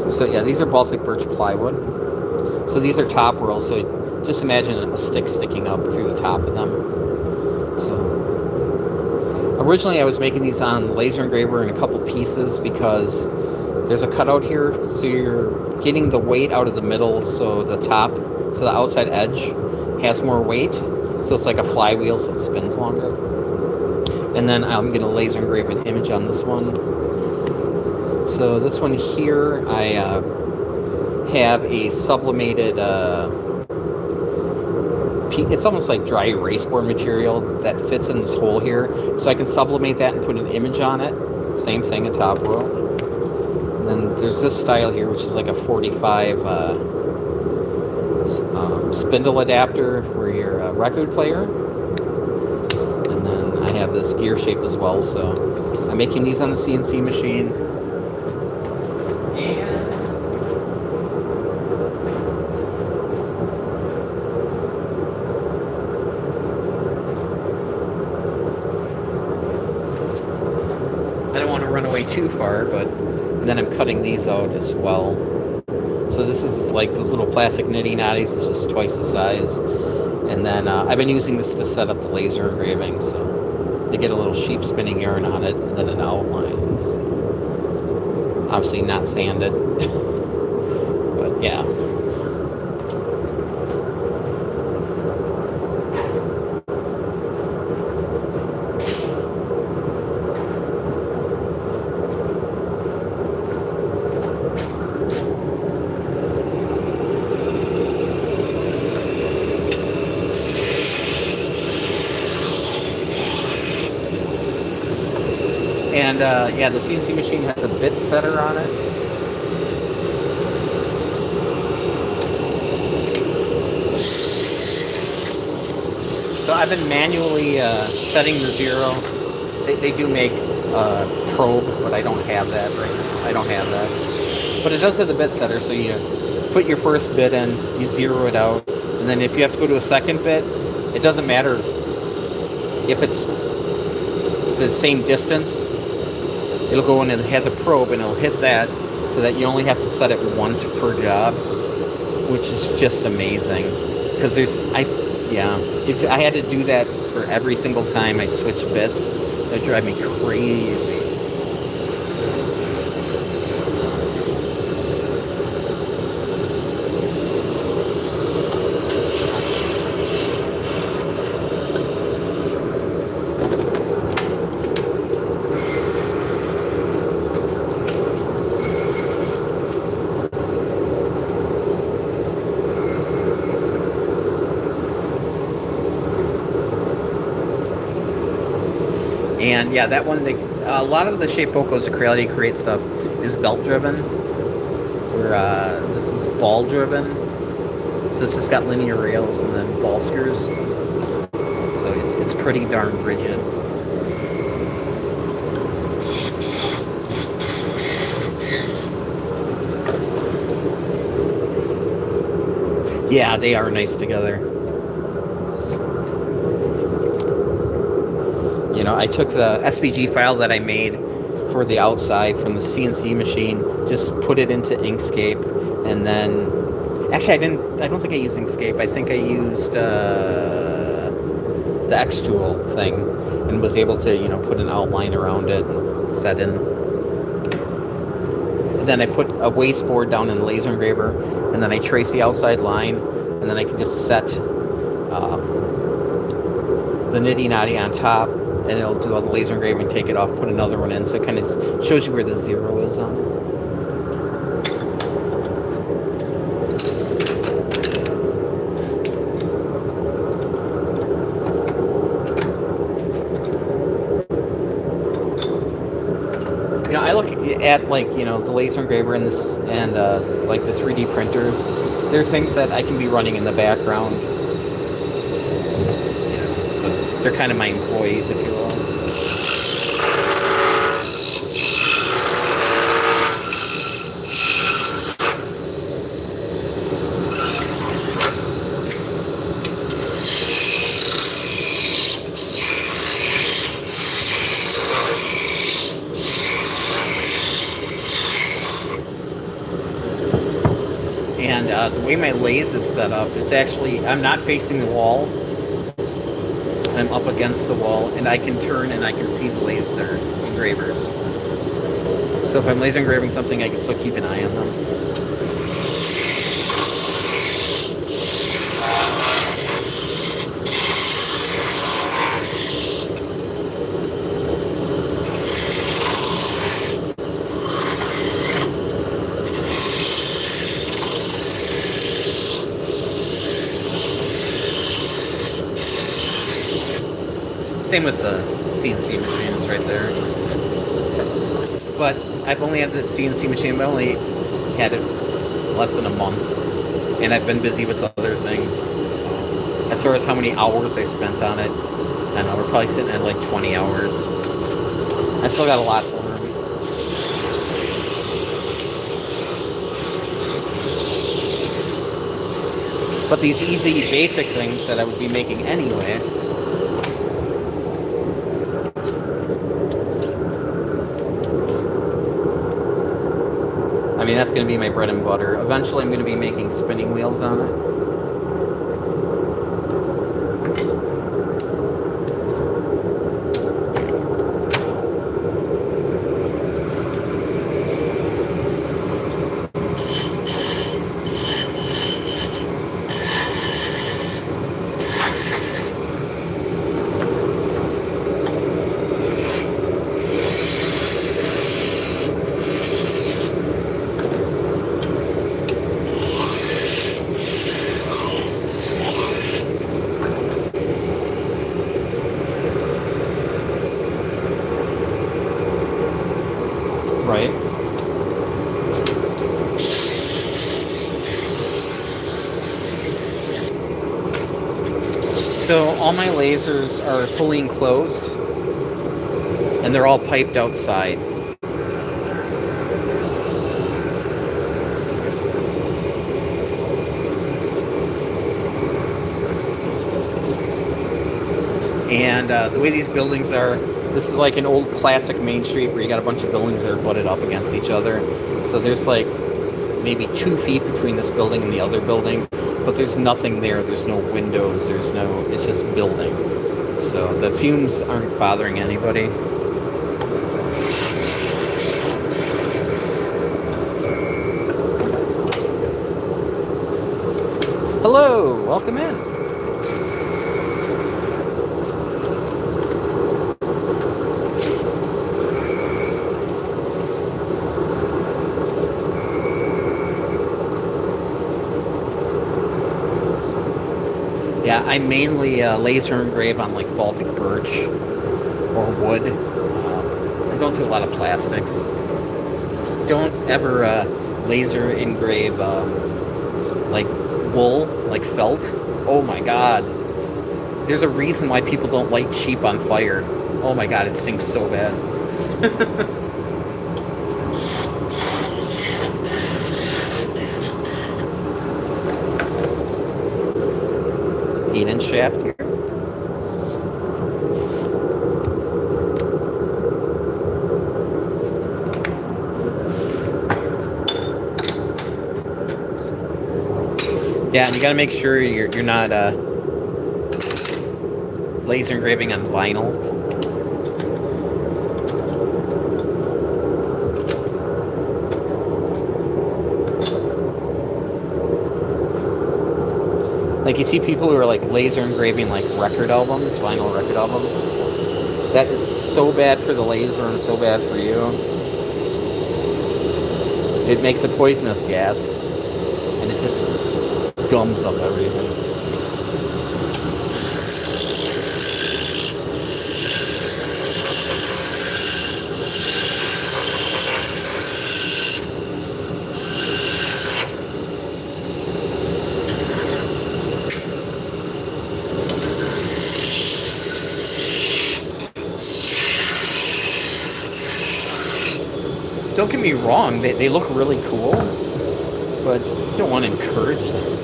So yeah, these are Baltic birch plywood. So these are top rolls. So just imagine a stick sticking up through the top of them. So originally I was making these on laser engraver in a couple pieces because there's a cutout here. So you're getting the weight out of the middle. So the outside edge has more weight, so it's like a flywheel, so it spins longer. And then I'm going to laser engrave an image on this one. So this one here, I have a sublimated, it's almost like dry erase board material that fits in this hole here. So I can sublimate that and put an image on it. Same thing, a top row. And then there's this style here, which is like a 45 spindle adapter for your record player. And then I have this gear shape as well, so I'm making these on the CNC machine. And I don't want to run away too far, but then I'm cutting these out as well. So this is like those little plastic nitty knotties. It's just twice the size. And then I've been using this to set up the laser engraving. So they get a little sheep spinning yarn on it, and then an outline. So obviously not sanded, but yeah. And yeah, the CNC machine has a bit setter on it. So I've been manually setting the zero. They do make probe, but I don't have that right now. I don't have that. But it does have the bit setter, so you put your first bit in, you zero it out, and then if you have to go to a second bit, it doesn't matter if it's the same distance. It'll go in and it has a probe and it'll hit that so that you only have to set it once per job, which is just amazing. Because if I had to do that for every single time I switch bits, that'd drive me crazy. And yeah, that one, a lot of the Shapefoco's Creality Create stuff is belt driven, where this is ball driven. So this has got linear rails and then ball screws. So it's pretty darn rigid. Yeah, they are nice together. You know, I took the SVG file that I made for the outside from the CNC machine, just put it into Inkscape, and then actually I don't think I used Inkscape. I think I used the X tool thing and was able to, you know, put an outline around it and set in. And then I put a wasteboard down in the laser engraver, and then I trace the outside line, and then I can just set the nitty knotty on top, and it'll do all the laser engraving, take it off, put another one in, so it kind of shows you where the zero is on it. You know, I look at, like, you know, the laser engraver and this and like the 3D printers. They're things that I can be running in the background. You know, so they're kind of my employees, if you will. And the way my lathe is set up, it's actually, I'm not facing the wall. I'm up against the wall, and I can turn and I can see the laser engravers. So if I'm laser engraving something, I can still keep an eye on them. Same with the CNC machines right there. But I've only had the CNC machine, but I only had it less than a month. And I've been busy with other things. So, as far as how many hours I spent on it, I don't know, we're probably sitting at like 20 hours. So I still got a lot to learn. But these easy, basic things that I would be making anyway, I mean, that's going to be my bread and butter. Eventually, I'm going to be making spinning wheels on it. Right. So all my lasers are fully enclosed, and they're all piped outside. And the way these buildings are, this is like an old classic Main Street where you got a bunch of buildings that are butted up against each other. So there's like maybe 2 feet between this building and the other building, but there's nothing there. There's no windows. It's just building. So the fumes aren't bothering anybody. Hello, welcome in. Yeah, I mainly laser engrave on like Baltic birch or wood. I don't do a lot of plastics. Don't ever laser engrave like wool, like felt. Oh my god. There's a reason why people don't light sheep on fire. Oh my god, it stinks so bad. 8-inch shaft here. Yeah, and you gotta make sure you're not laser engraving on vinyl. Like you see people who are like laser engraving like record albums, vinyl record albums. That is so bad for the laser and so bad for you. It makes a poisonous gas, and it just gums up everything. Don't get me wrong, they look really cool, but you don't want to encourage them.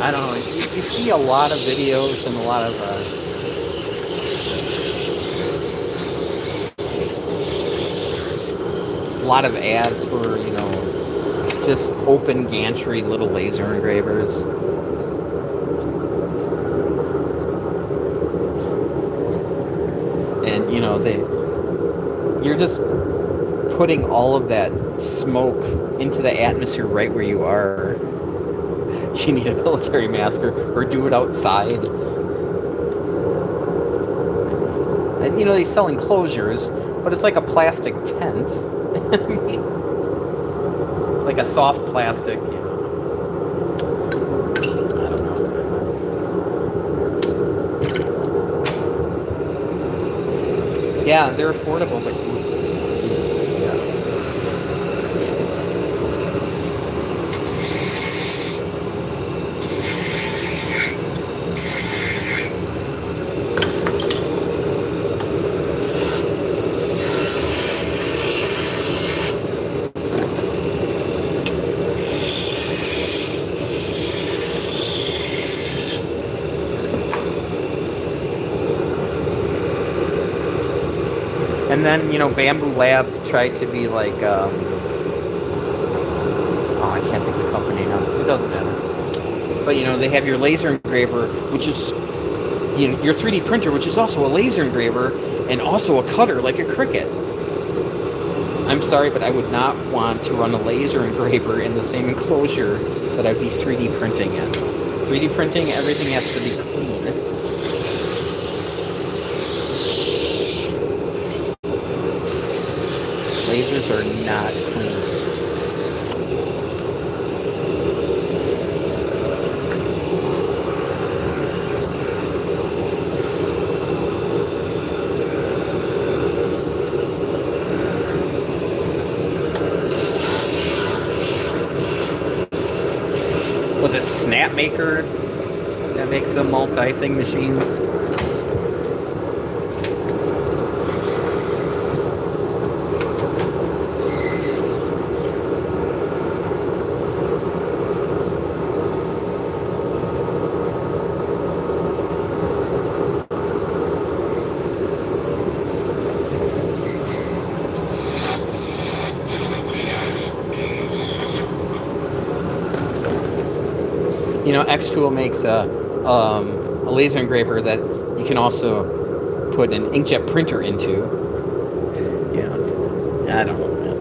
I don't know, you see a lot of videos and a lot of ads for, you know, just open gantry little laser engravers. And, you know, you're just putting all of that smoke into the atmosphere right where you are. You need a military mask or do it outside. And, you know, they sell enclosures, but it's like a plastic tent. Like a soft plastic, you know. I don't know. Yeah, they're affordable, but and then, you know, Bamboo Lab tried to be like, oh, I can't think of the company now. It doesn't matter. But, you know, they have your laser engraver, which is, you know, your 3D printer, which is also a laser engraver, and also a cutter, like a Cricut. I'm sorry, but I would not want to run a laser engraver in the same enclosure that I'd be 3D printing in. 3D printing, everything has to be clean. Lasers are not clean. Was it Snapmaker that makes the multi-thing machines? You know, X-Tool makes a laser engraver that you can also put an inkjet printer into. Yeah, I don't know, man.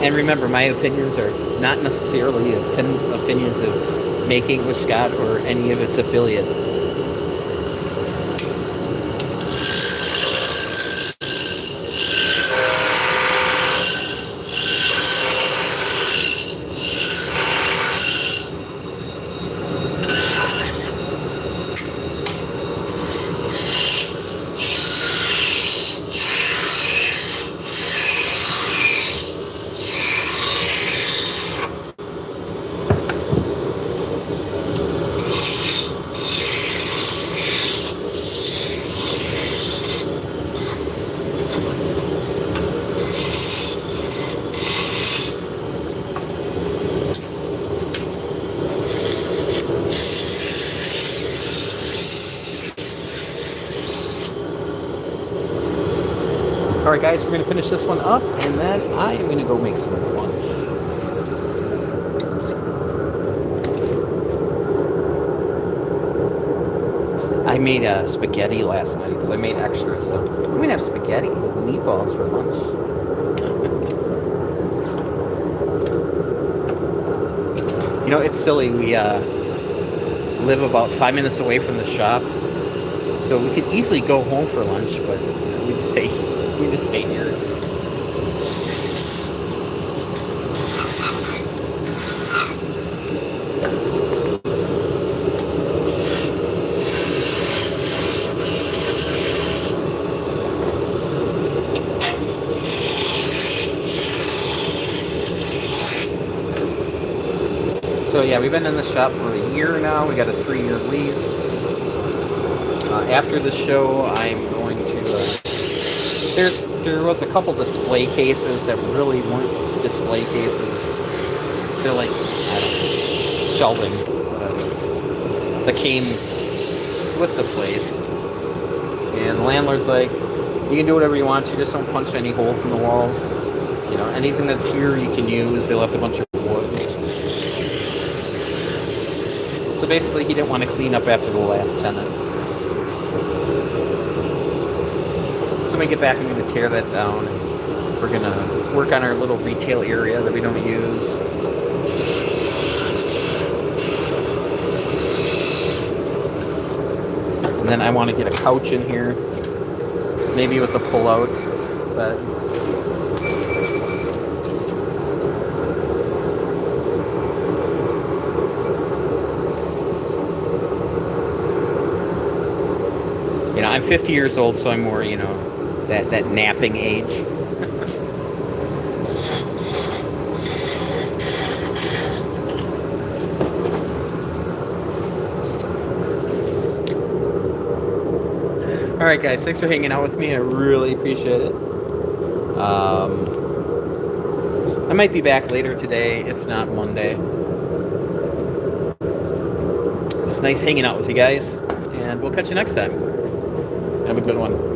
And remember, my opinions are not necessarily opinions of Making with Scott or any of its affiliates. Alright guys, we're going to finish this one up, and then I am going to go make some lunch. I made spaghetti last night, so I made extra, so I'm going to have spaghetti with meatballs for lunch. You know, it's silly, we live about 5 minutes away from the shop, so we could easily go home for lunch, but we just stay here. So yeah, we've been in the shop for a year now. We got a 3-year lease. After the show, I'm going to. There was a couple display cases that really weren't display cases. They're like, I don't know, shelving, whatever, that came with the place. And the landlord's like, you can do whatever you want to, just don't punch any holes in the walls. You know, anything that's here you can use. They left a bunch of wood. So basically, he didn't want to clean up after the last tenant. So when we get back, I'm going to tear that down, and we're going to work on our little retail area that we don't use. And then I want to get a couch in here, maybe with a pull-out bed. You know, I'm 50 years old, so I'm more, you know, that napping age. Alright guys, thanks for hanging out with me. I really appreciate it. I might be back later today, if not Monday. It's nice hanging out with you guys, and we'll catch you next time. Have a good one.